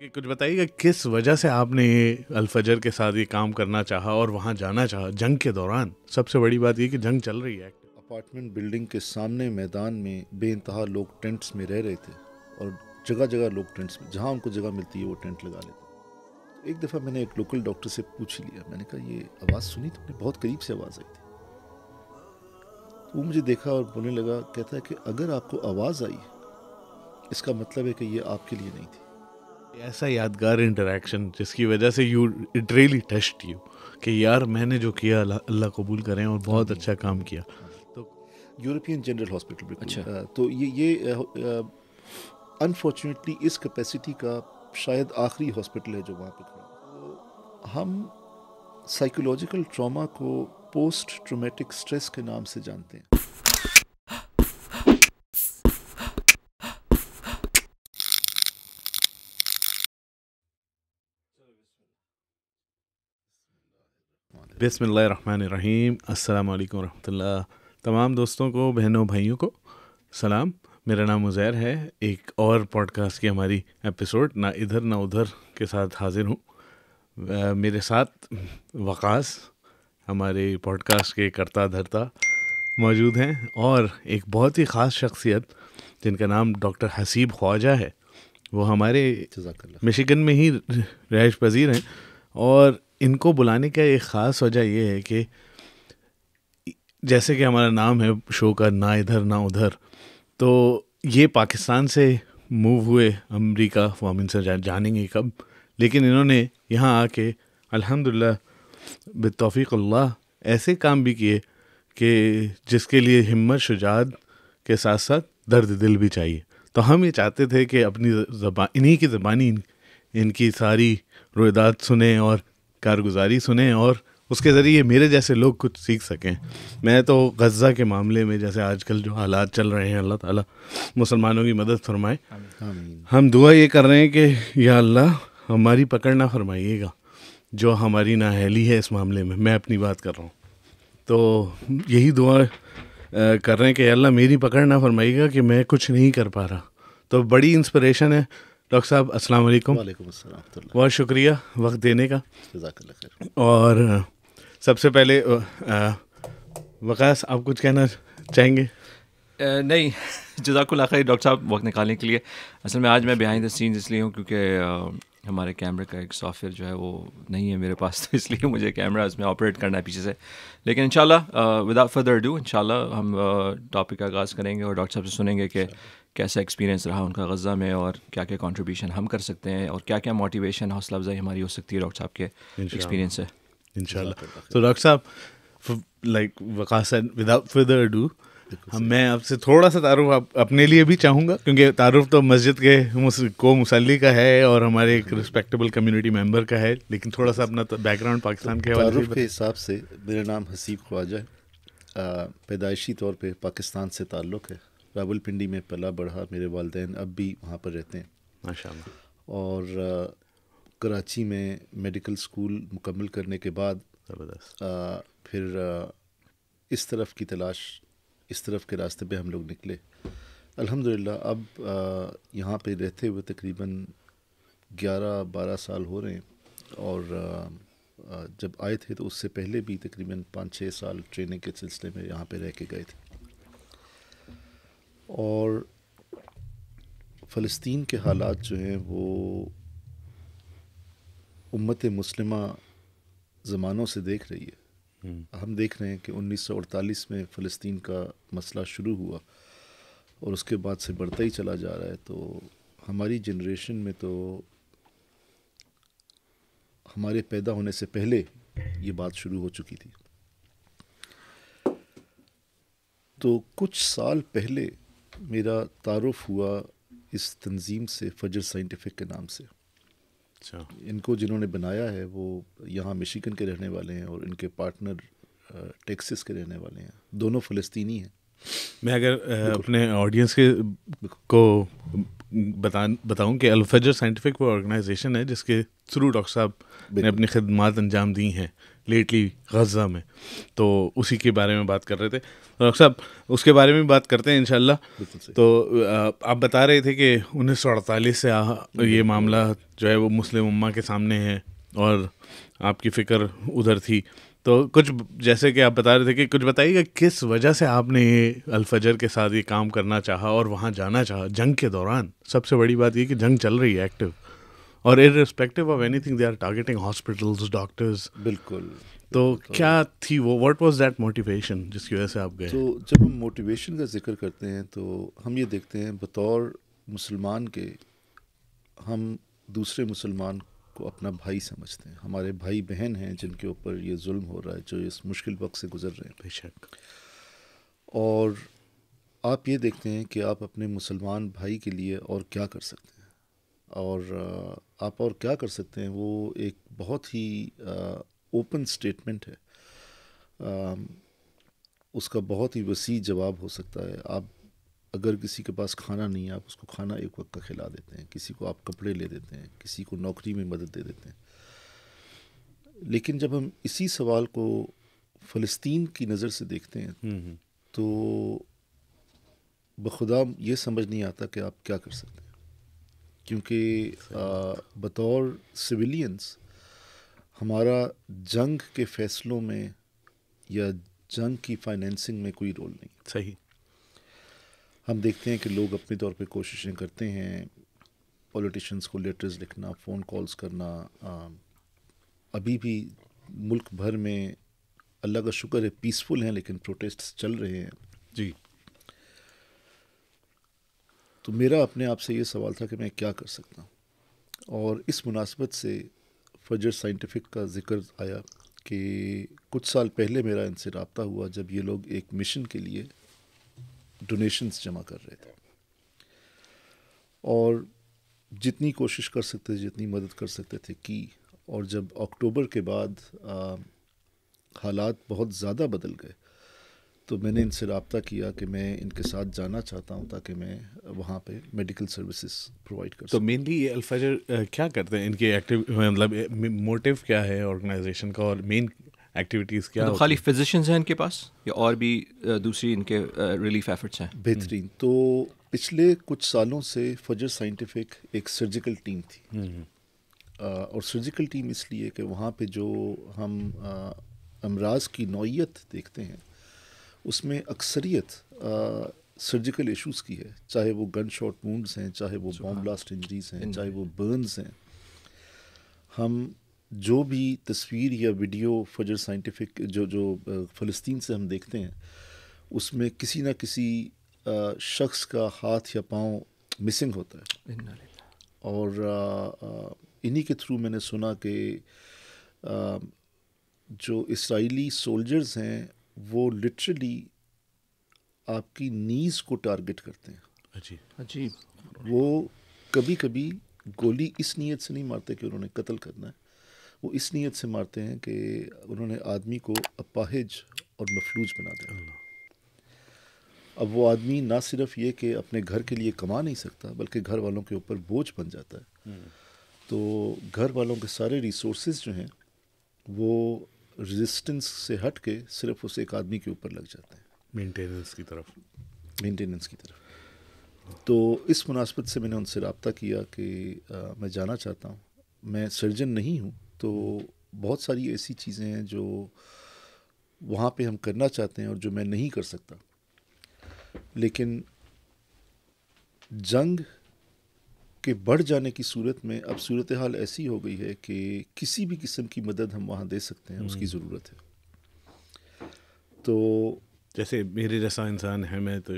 کہ کچھ بتائیے کہ کس وجہ سے آپ نے یہ الفجر کے ساتھ یہ کام کرنا چاہا اور وہاں جانا چاہا جنگ کے دوران؟ سب سے بڑی بات یہ کہ جنگ چل رہی ہے. اپارٹمنٹ بلڈنگ کے سامنے میدان میں بے انتہا لوگ ٹینٹس میں رہ رہے تھے اور جگہ جگہ لوگ ٹینٹس میں جہاں ان کو جگہ ملتی ہے وہ ٹینٹ لگا لیتے. ایک دفعہ میں نے ایک لوکل ڈاکٹر سے پوچھ لیا, میں نے کہا یہ آواز سنی تم نے؟ بہت قریب سے آواز آئی تھی. تو وہ مجھے دیکھا اور بولنے لگا, کہتا ہے کہ اگر آپ کو آواز آئی اس کا مطلب ہے کہ یہ آپ کے لیے نہیں تھی. ایسا یادگار انٹریکشن جس کی وجہ سے اٹ ریئلی ٹچڈ یو کہ یار میں نے جو کیا اللہ قبول کریں اور بہت اچھا کام کیا. تو یورپین جنرل ہاسپٹل بالکل. تو یہ انفارچونیٹلی اس کیپیسٹی کا شاید آخری ہاسپٹل ہے جو وہاں پہ کھڑا. ہم سائیکولوجیکل ٹراما کو پوسٹ ٹرومیٹک سٹریس کے نام سے جانتے ہیں. بسم اللہ الرحمن الرحیم. السلام علیکم ورحمۃ اللہ. تمام دوستوں کو, بہنوں بھائیوں کو سلام. میرا نام عزیر ہے. ایک اور پوڈ کاسٹ کی ہماری ایپیسوڈ نہ ادھر نہ ادھر کے ساتھ حاضر ہوں. میرے ساتھ وقاص, ہمارے پوڈ کاسٹ کے کرتا دھرتا موجود ہیں, اور ایک بہت ہی خاص شخصیت جن کا نام ڈاکٹر حسیب خواجہ ہے. وہ ہمارے مشیگن میں ہی رہائش پذیر ہیں, اور ان کو بلانے کا ایک خاص وجہ یہ ہے کہ جیسے کہ ہمارا نام ہے شو کا نہ ادھر نہ ادھر, تو یہ پاکستان سے موو ہوئے امریکہ. وہ ہم ان سے جانیں گے کب, لیکن انہوں نے یہاں آ کے الحمدللہ بتوفیق اللہ ایسے کام بھی کیے کہ جس کے لیے ہمت شجاعت کے ساتھ ساتھ درد دل بھی چاہیے. تو ہم یہ چاہتے تھے کہ اپنی زبان انہی کی زبانی ان کی ساری رویداد سنیں اور کارگزاری سنیں, اور اس کے ذریعے میرے جیسے لوگ کچھ سیکھ سکیں. میں تو غزہ کے معاملے میں جیسے آج کل جو حالات چل رہے ہیں, اللہ تعالیٰ مسلمانوں کی مدد فرمائے. ہم دعا یہ کر رہے ہیں کہ یا اللہ ہماری پکڑ نہ فرمائیے گا جو ہماری نااہلی ہے اس معاملے میں. میں اپنی بات کر رہا ہوں, تو یہی دعا کر رہے ہیں کہ یا اللہ میری پکڑ نہ فرمائیے گا کہ میں کچھ نہیں کر پا رہا. تو بڑی انسپریشن ہے. ڈاکٹر صاحب السلام علیکم. وعلیکم السلام. بہت شکریہ وقت دینے کا. جزاک اللہ خیر. اور سب سے پہلے وقاص آپ کچھ کہنا چاہیں گے؟ نہیں, جزاک اللہ خیر ڈاکٹر صاحب وقت نکالنے کے لیے. اصل میں آج میں بیہائنڈ دا سینز اس لیے ہوں کیونکہ ہمارے کیمرے کا ایک سافٹ ویئر جو ہے وہ نہیں ہے میرے پاس, تو اس لیے مجھے کیمرہ اس میں آپریٹ کرنا ہے پیچھے سے. لیکن انشاءاللہ وداؤٹ فردر ڈو انشاءاللہ ہم ٹاپک کا آغاز کریں گے اور ڈاکٹر صاحب سے سنیں گے کہ کیسا ایکسپیرینس رہا ان کا غزہ میں, اور کیا کیا کنٹریبیوشن ہم کر سکتے ہیں, اور کیا کیا موٹیویشن حوصلہ افزائی ہماری ہو سکتی ہے ڈاکٹر صاحب کے ایکسپیرینس سے انشاءاللہ. تو ڈاکٹر صاحب like Waqas without further do میں آپ سے تھوڑا سا تعارف اپنے لیے بھی چاہوں گا, کیونکہ تعارف تو مسجد کے کو مسلی کا ہے اور ہمارے ایک رسپیکٹیبل کمیونٹی ممبر کا ہے, لیکن تھوڑا سا اپنا بیک گراؤنڈ پاکستان کے تعارف کے حساب سے میرا نام حسیب خواجہ ہے. پیدائشی طور پہ پاکستان سے تعلق ہے. راول پنڈی میں پلا بڑھا. میرے والدین اب بھی وہاں پر رہتے ہیں ماشاءاللہ. اور کراچی میں میڈیکل اسکول مکمل کرنے کے بعد پھر اس طرف کی تلاش, اس طرف کے راستے پہ ہم لوگ نکلے. الحمدللہ اب یہاں پہ رہتے ہوئے تقریباً 11-12 سال ہو رہے ہیں, اور جب آئے تھے تو اس سے پہلے بھی تقریباً 5-6 سال ٹریننگ کے سلسلے میں یہاں پہ رہ کے گئے تھے. اور فلسطین کے حالات جو ہیں وہ امت مسلمہ زمانوں سے دیکھ رہی ہے. ہم دیکھ رہے ہیں کہ 1948 میں فلسطین کا مسئلہ شروع ہوا اور اس کے بعد سے بڑھتا ہی چلا جا رہا ہے. تو ہماری جنریشن میں تو ہمارے پیدا ہونے سے پہلے یہ بات شروع ہو چکی تھی. تو کچھ سال پہلے میرا تعارف ہوا اس تنظیم سے, فجر سائنٹیفک کے نام سے. ان کو جنہوں نے بنایا ہے وہ یہاں مشیگن کے رہنے والے ہیں اور ان کے پارٹنر ٹیکسس کے رہنے والے ہیں, دونوں فلسطینی ہیں. میں اگر اپنے آڈینس کو بتاؤں کہ الفجر سائنٹیفک وہ آرگنائزیشن ہے جس کے تھرو ڈاکٹر صاحب نے اپنی خدمات انجام دی ہیں, لیٹلی غزہ میں, تو اسی کے بارے میں بات کر رہے تھے. ڈاکٹر صاحب اس کے بارے میں بات کرتے ہیں انشاءاللہ. تو آپ بتا رہے تھے کہ 1948 سے یہ معاملہ جو ہے وہ مسلم امہ کے سامنے ہے اور آپ کی فکر ادھر تھی. تو کچھ جیسے کہ آپ بتا رہے تھے کہ کچھ بتائیے گا کس وجہ سے آپ نے یہ الفجر کے ساتھ یہ کام کرنا چاہا اور وہاں جانا چاہا جنگ کے دوران. سب سے بڑی بات یہ کہ جنگ چل رہی ہے ایکٹیو, اور irrespective of anything they are targeting hospitals, doctors. بالکل. تو کیا تھی وہ, واٹ واز دیٹ موٹیویشن جس کی وجہ سے آپ گئے؟ تو جب ہم موٹیویشن کا ذکر کرتے ہیں تو ہم یہ دیکھتے ہیں بطور مسلمان کے ہم دوسرے مسلمان کو اپنا بھائی سمجھتے ہیں. ہمارے بھائی بہن ہیں جن کے اوپر یہ ظلم ہو رہا ہے, جو اس مشکل وقت سے گزر رہے ہیں. بے شک. اور آپ یہ دیکھتے ہیں کہ آپ اپنے مسلمان بھائی کے لیے اور کیا کر سکتے ہیں, اور آپ اور کیا کر سکتے ہیں وہ ایک بہت ہی اوپن سٹیٹمنٹ ہے. اس کا بہت ہی وسیع جواب ہو سکتا ہے. آپ اگر کسی کے پاس کھانا نہیں ہے آپ اس کو کھانا ایک وقت کا کھلا دیتے ہیں, کسی کو آپ کپڑے لے دیتے ہیں, کسی کو نوکری میں مدد دے دیتے ہیں. لیکن جب ہم اسی سوال کو فلسطین کی نظر سے دیکھتے ہیں تو بخدا یہ سمجھ نہیں آتا کہ آپ کیا کر سکتے ہیں, کیونکہ بطور سویلینز ہمارا جنگ کے فیصلوں میں یا جنگ کی فائنینسنگ میں کوئی رول نہیں. صحیح. ہم دیکھتے ہیں کہ لوگ اپنے طور پہ کوششیں کرتے ہیں, پولیٹیشنز کو لیٹرز لکھنا, فون کالز کرنا. ابھی بھی ملک بھر میں اللہ کا شکر ہے پیسفل ہیں لیکن پروٹیسٹس چل رہے ہیں. جی. تو میرا اپنے آپ سے یہ سوال تھا کہ میں کیا کر سکتا ہوں, اور اس مناسبت سے فجر سائنٹیفک کا ذکر آیا کہ کچھ سال پہلے میرا ان سے رابطہ ہوا جب یہ لوگ ایک مشن کے لیے ڈونیشنز جمع کر رہے تھے, اور جتنی کوشش کر سکتے تھے, جتنی مدد کر سکتے تھے کی. اور جب اکتوبر کے بعد حالات بہت زیادہ بدل گئے تو میں نے ان سے رابطہ کیا کہ میں ان کے ساتھ جانا چاہتا ہوں تاکہ میں وہاں پہ میڈیکل سروسز پرووائڈ کر سکوں. تو مینلی یہ الفجر کیا کرتے ہیں, ان کی مطلب موٹیو کیا ہے آرگنائزیشن کا, اور مین ایکٹیویٹیز کیا؟ خالی فزیشنز ہیں ان کے پاس یا اور بھی دوسری ان کے ریلیف ایفرٹس ہیں؟ بہترین. تو پچھلے کچھ سالوں سے فجر سائنٹیفک ایک سرجیکل ٹیم تھی, اور سرجیکل ٹیم اس لیے کہ وہاں پہ جو ہم امراض کی نوعیت دیکھتے ہیں اس میں اکثریت سرجیکل ایشوز کی ہے, چاہے وہ گن شاٹ وونڈز ہیں, چاہے وہ بام بلاسٹ انجریز ہیں, چاہے وہ برنز ہیں. ہم جو بھی تصویر یا ویڈیو فجر سائنٹیفک جو فلسطین سے ہم دیکھتے ہیں اس میں کسی نہ کسی شخص کا ہاتھ یا پاؤں مسنگ ہوتا ہے. اور انہی کے تھرو میں نے سنا کہ جو اسرائیلی سولجرز ہیں وہ لٹرلی آپ کی نیز کو ٹارگٹ کرتے ہیں. عجیب. وہ کبھی کبھی گولی اس نیت سے نہیں مارتے کہ انہوں نے قتل کرنا ہے, وہ اس نیت سے مارتے ہیں کہ انہوں نے آدمی کو اپاہج اور مفلوج بنا دیا. اب وہ آدمی نہ صرف یہ کہ اپنے گھر کے لیے کما نہیں سکتا بلکہ گھر والوں کے اوپر بوجھ بن جاتا ہے. تو گھر والوں کے سارے ریسورسز جو ہیں وہ ریزسٹنس سے ہٹ کے صرف اس ایک آدمی کے اوپر لگ جاتے ہیں, مینٹیننس کی طرف. تو اس مناسبت سے میں نے ان سے رابطہ کیا کہ میں جانا چاہتا ہوں. میں سرجن نہیں ہوں, تو بہت ساری ایسی چیزیں ہیں جو وہاں پہ ہم کرنا چاہتے ہیں اور جو میں نہیں کر سکتا. لیکن جنگ کے بڑھ جانے کی صورت میں اب صورتحال ایسی ہو گئی ہے کہ کسی بھی قسم کی مدد ہم وہاں دے سکتے ہیں, اس کی ضرورت ہے. تو جیسے میرے جیسا انسان ہے, میں تو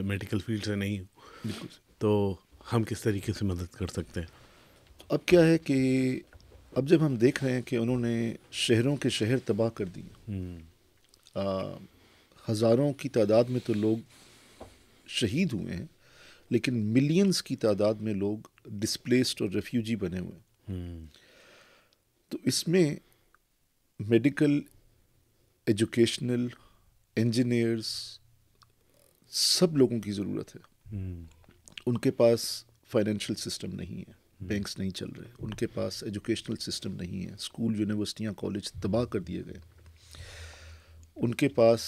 میڈیکل فیلڈ سے نہیں ہوں, تو ہم کس طریقے سے مدد کر سکتے ہیں؟ اب کیا ہے کہ اب جب ہم دیکھ رہے ہیں کہ انہوں نے شہروں کے شہر تباہ کر دیے, ہزاروں کی تعداد میں تو لوگ شہید ہوئے ہیں, لیکن ملینز کی تعداد میں لوگ ڈسپلیسڈ اور ریفیوجی بنے ہوئے ہیں. تو اس میں میڈیکل, ایجوکیشنل, انجینئرز, سب لوگوں کی ضرورت ہے. ان کے پاس فائنینشیل سسٹم نہیں ہے, بینکس نہیں چل رہے, ان کے پاس ایجوکیشنل سسٹم نہیں ہے, اسکول یونیورسٹیاں کالج تباہ کر دیے گئے, ان کے پاس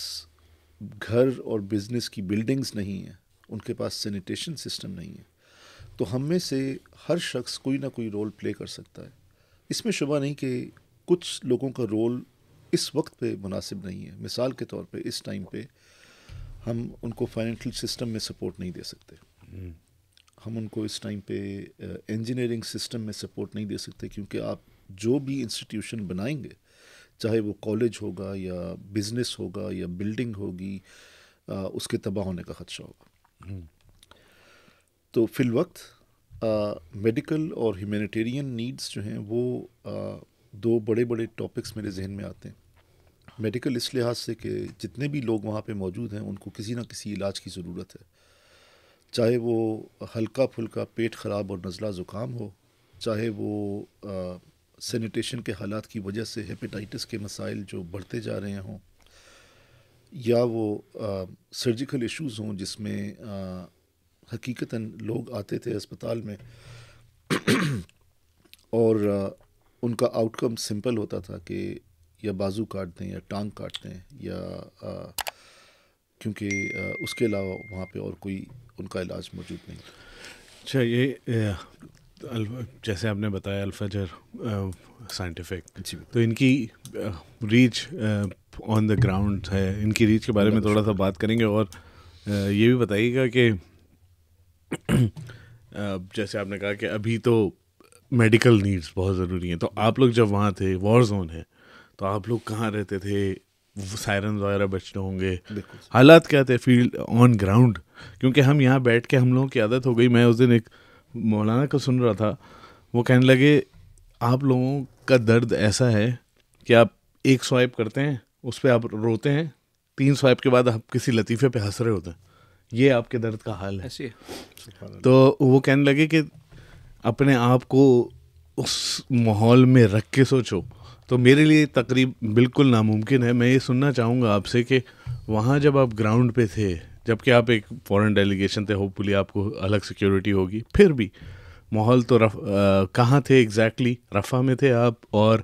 گھر اور بزنس کی بلڈنگز نہیں ہیں, ان کے پاس سینیٹیشن سسٹم نہیں ہے. تو ہم میں سے ہر شخص کوئی نہ کوئی رول پلے کر سکتا ہے. اس میں شبہ نہیں کہ کچھ لوگوں کا رول اس وقت پہ مناسب نہیں ہے. مثال کے طور پہ اس ٹائم پہ ہم ان کو فائنینشیل سسٹم میں سپورٹ نہیں دے سکتے, ہم ان کو اس ٹائم پہ انجینئرنگ سسٹم میں سپورٹ نہیں دے سکتے, کیونکہ آپ جو بھی انسٹیٹیوشن بنائیں گے, چاہے وہ کالج ہوگا یا بزنس ہوگا یا بلڈنگ ہوگی, اس کے تباہ ہونے کا خدشہ ہوگا. تو فی الوقت میڈیکل اور ہیومینیٹیرین نیڈز جو ہیں وہ دو بڑے بڑے ٹاپکس میرے ذہن میں آتے ہیں. میڈیکل اس لحاظ سے کہ جتنے بھی لوگ وہاں پہ موجود ہیں ان کو کسی نہ کسی علاج کی ضرورت ہے, چاہے وہ ہلکا پھلکا پیٹ خراب اور نزلہ زکام ہو, چاہے وہ سینیٹیشن کے حالات کی وجہ سے ہیپیٹائٹس کے مسائل جو بڑھتے جا رہے ہوں, یا وہ سرجیکل ایشوز ہوں جس میں حقیقتاً لوگ آتے تھے اسپتال میں اور ان کا آؤٹ کم سمپل ہوتا تھا کہ یا بازو کاٹ دیں یا ٹانگ کاٹ دیں, یا کیونکہ اس کے علاوہ وہاں پہ اور کوئی ان کا علاج موجود نہیں. اچھا, یہ جیسے آپ نے بتایا الفجر سائنٹیفک, تو ان کی ریچ آن دا گراؤنڈ ہے, ان کی ریچ کے بارے میں تھوڑا سا بات کریں گے. اور یہ بھی بتائیے گا کہ جیسے آپ نے کہا کہ ابھی تو میڈیکل نیڈز بہت ضروری ہیں, تو آپ لوگ جب وہاں تھے, وار زون ہے, تو آپ لوگ کہاں رہتے تھے؟ سائرنز وغیرہ بجتے ہوں گے, حالات کیا تھے فیلڈ آن گراؤنڈ؟ کیونکہ ہم یہاں بیٹھ کے ہم لوگوں کی عادت ہو گئی. میں اس دن ایک مولانا کو سن رہا تھا, وہ کہنے لگے آپ لوگوں کا درد ایسا ہے کہ آپ ایک سوائپ کرتے ہیں, اس پہ آپ روتے ہیں, 3 سوائپ کے بعد آپ کسی لطیفے پہ ہنس رہے ہوتے ہیں, یہ آپ کے درد کا حال ہے. تو وہ کہنے لگے کہ اپنے آپ کو اس ماحول میں رکھ کے سوچو. تو میرے لیے تقریب بالکل ناممکن ہے. میں یہ سننا چاہوں گا آپ سے کہ وہاں جب آپ گراؤنڈ پہ تھے, جب کہ آپ ایک فورن ڈیلیگیشن تھے, ہوپ فلی آپ کو الگ سیکیورٹی ہوگی, پھر بھی ماحول تو کہاں تھے ایگزیکٹلی؟ رفح میں تھے آپ, اور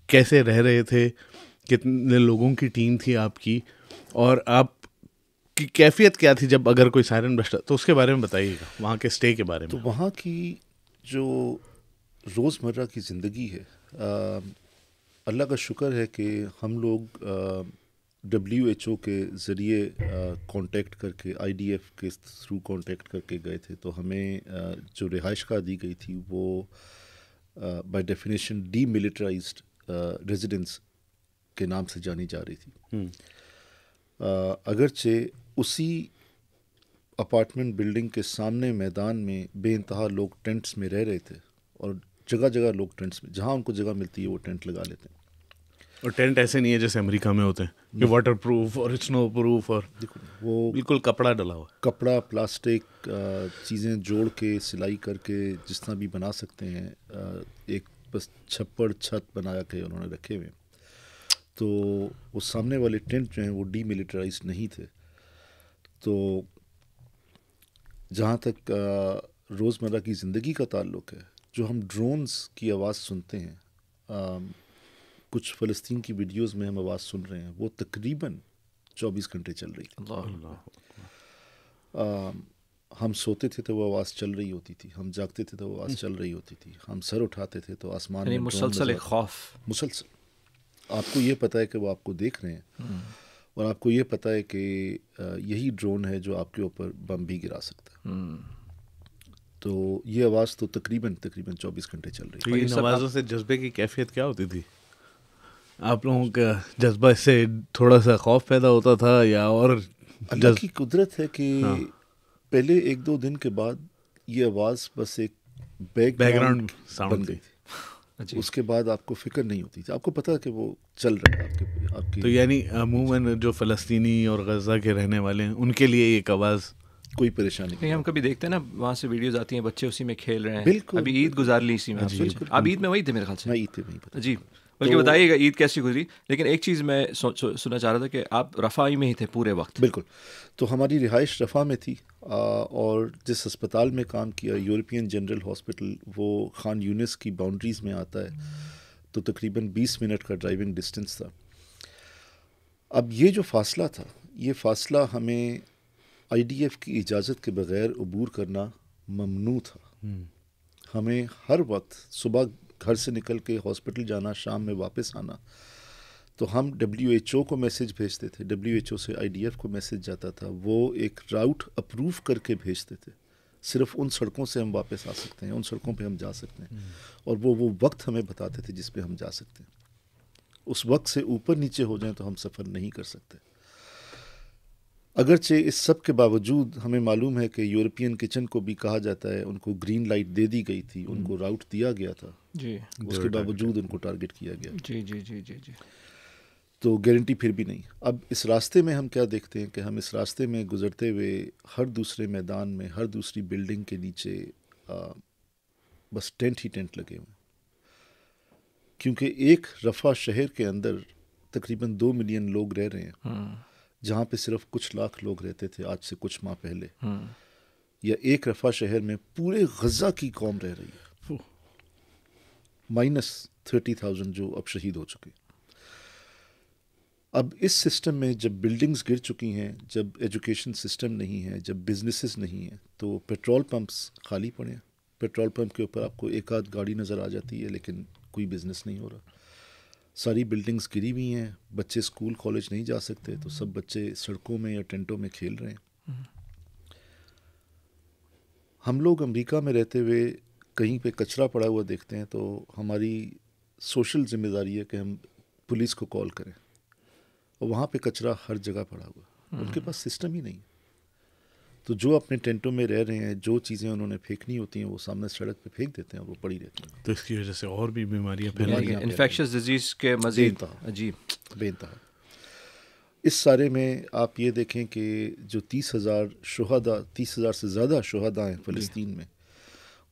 کیسے رہ رہے تھے؟ کتنے لوگوں کی ٹیم تھی آپ کی, اور آپ کی کیفیت کیا تھی جب اگر کوئی سائرن بجتا؟ تو اس کے بارے میں بتائیے گا, وہاں کے اسٹے کے بارے میں. تو وہاں کی جو روزمرہ کی زندگی ہے, اللہ کا شکر ہے کہ ہم لوگ WHO کے ذریعے کانٹیکٹ کر کے, IDF کے تھرو کانٹیکٹ کر کے گئے تھے. تو ہمیں جو رہائش گاہ دی گئی تھی وہ بائی ڈیفینیشن ڈی ملٹرائزڈ ریزیڈنس کے نام سے جانی جا رہی تھی. اگرچہ اسی اپارٹمنٹ بلڈنگ کے سامنے میدان میں بے انتہا لوگ ٹینٹس میں رہ رہے تھے, اور جگہ جگہ لوگ ٹینٹس میں, جہاں ان کو جگہ ملتی ہے وہ ٹینٹ لگا لیتے ہیں. اور ٹینٹ ایسے نہیں ہے جیسے امریکہ میں ہوتے ہیں کہ واٹر پروف اور اسنو پروف, اور وہ بالکل کپڑا ڈلا ہوا, کپڑا پلاسٹک چیزیں جوڑ کے سلائی کر کے جس طرح بھی بنا سکتے ہیں, ایک بس چھپڑ چھت بنایا کے انہوں نے رکھے ہوئے. تو وہ سامنے والے ٹینٹ جو ہیں وہ ڈی ملٹرائزڈ نہیں تھے. تو جہاں تک روزمرہ کی زندگی کا تعلق ہے, جو ہم ڈرونز کی آواز سنتے ہیں, کچھ فلسطین کی ویڈیوز میں ہم آواز سن رہے ہیں, وہ تقریباً 24 گھنٹے چل رہی تھی. ہم سوتے تھے تو وہ آواز چل رہی ہوتی تھی, ہم جاگتے تھے تو وہ آواز چل رہی ہوتی تھی, ہم سر اٹھاتے تھے تو آسمان میں مسلسل ایک خوف, مسلسل. آپ کو یہ پتہ ہے کہ وہ آپ کو دیکھ رہے ہیں, اور آپ کو یہ پتہ ہے کہ یہی ڈرون ہے جو آپ کے اوپر بم بھی گرا سکتا ہے. تو یہ آواز تو تقریباً 24 گھنٹے چل رہی ہے. ان آوازوں سے جذبے کی کیفیت کیا ہوتی تھی؟ آپ لوگوں کا جذبہ اس سے تھوڑا سا خوف پیدا ہوتا تھا یا اور؟ اللہ کی قدرت ہے کہ پہلے 1-2 دن کے بعد یہ آواز بس ایک بیک گراؤنڈ بن گئی تھی. اس کے بعد آپ کو فکر نہیں ہوتی تھی, آپ کو پتہ ہے کہ وہ چل رہا ہے آپ کی. تو یعنی عموماً جو فلسطینی اور غزہ کے رہنے والے ہیں ان کے لیے ایک آواز کوئی پریشانی نہیں. ہم کبھی دیکھتے ہیں نا, وہاں سے ویڈیوز آتی ہیں, بچے اسی میں کھیل رہے ہیں. بالکل, ابھی عید گزار لی اسی میں. آپ عید میں وہی تھے میرے خیال سے. میں عید پہ نہیں پتہ. جی, بلکہ بتائیے گا عید کیسی گزری. لیکن ایک چیز میں سننا چاہ رہا تھا کہ آپ رفائی میں ہی تھے پورے وقت. بالکل. تو ہماری رہائش رفح میں تھی اور جس اسپتال میں کام کیا یورپین جنرل ہاسپٹل وہ خان یونس کی باؤنڈریز میں آتا ہے, تو تقریباً 20 منٹ کا ڈرائیونگ ڈسٹنس تھا. اب یہ جو فاصلہ تھا, یہ فاصلہ ہمیں IDF کی اجازت کے بغیر عبور کرنا ممنوع تھا. ہمیں ہر وقت صبح گھر سے نکل کے ہاسپٹل جانا, شام میں واپس آنا. تو ہم WHO کو میسج بھیجتے تھے, WHO سے IDF کو میسج جاتا تھا, وہ ایک راؤٹ اپروو کر کے بھیجتے تھے. صرف ان سڑکوں سے ہم واپس آ سکتے ہیں, ان سڑکوں پہ ہم جا سکتے ہیں, اور وہ وقت ہمیں بتاتے تھے جس پہ ہم جا سکتے ہیں. اس وقت سے اوپر نیچے ہو جائیں تو ہم سفر نہیں کر سکتے. اگرچہ اس سب کے باوجود ہمیں معلوم ہے کہ یورپین کچن کو بھی کہا جاتا ہے, ان کو گرین لائٹ دے دی گئی تھی, ان کو راؤٹ دیا گیا تھا, جی, اس کے باوجود ان کو ٹارگٹ کیا گیا. جی جی جی جی جی. تو گارنٹی پھر بھی نہیں. اب اس راستے میں ہم کیا دیکھتے ہیں کہ ہم اس راستے میں گزرتے ہوئے ہر دوسرے میدان میں, ہر دوسری بلڈنگ کے نیچے بس ٹینٹ ہی ٹینٹ لگے ہوئے, کیونکہ ایک رفح شہر کے اندر تقریباً 2 ملین لوگ رہ رہے ہیں, جہاں پہ صرف کچھ لاکھ لوگ رہتے تھے آج سے کچھ ماہ پہلے. یا ایک رفح شہر میں پورے غزہ کی قوم رہ رہی ہے, -30,000 جو اب شہید ہو چکے. اب اس سسٹم میں جب بلڈنگز گر چکی ہیں, جب ایجوکیشن سسٹم نہیں ہے, جب بزنسز نہیں ہیں, تو پیٹرول پمپس خالی پڑے ہیں. پیٹرول پمپ کے اوپر آپ کو ایک آدھ گاڑی نظر آ جاتی ہے, لیکن کوئی بزنس نہیں ہو رہا. ساری بلڈنگز گری ہوئی ہیں, بچے اسکول کالج نہیں جا سکتے, تو سب بچے سڑکوں میں یا ٹینٹوں میں کھیل رہے ہیں. ہم لوگ امریکہ میں رہتے ہوئے کہیں پہ کچرا پڑا ہوا دیکھتے ہیں تو ہماری سوشل ذمہ داری ہے کہ ہم پولیس کو کال کریں, اور وہاں پہ کچرا ہر جگہ پڑا ہوا, ان کے پاس سسٹم ہی نہیں. تو جو اپنے ٹینٹوں میں رہ رہے ہیں, جو چیزیں انہوں نے پھینکنی ہوتی ہیں وہ سامنے سڑک پہ پھینک دیتے ہیں, وہ پڑی رہتی ہیں. تو اس کی وجہ سے اور بھی بیماریاں انفیکشس ڈیزیز کے مزید بے انتہا. اس سارے میں آپ یہ دیکھیں کہ جو 30,000 سے زیادہ شہداء ہیں فلسطین میں,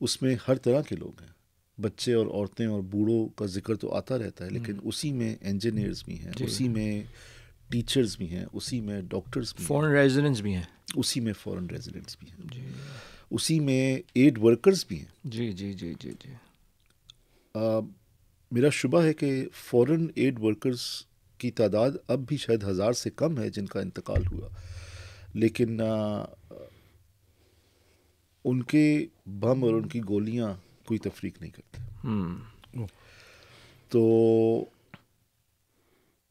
اس میں ہر طرح کے لوگ ہیں, بچے اور عورتیں اور بوڑھوں کا ذکر تو آتا رہتا ہے, لیکن اسی میں انجینئرز بھی ہیں, اسی میں ٹیچرز بھی ہیں, اسی میں ڈاکٹرز بھی ہیں, فورن ریزیڈنٹس بھی ہیں, اسی میں فورن ریزیڈنٹس بھی ہیں, اسی میں ایڈ ورکرز بھی ہیں. جی جی جی جی جی. میرا شبہ ہے کہ فورن ایڈ ورکرز کی تعداد اب بھی شاید 1000 سے کم ہے جن کا انتقال ہوا, لیکن ان کے بم اور ان کی گولیاں کوئی تفریق نہیں کرتے. تو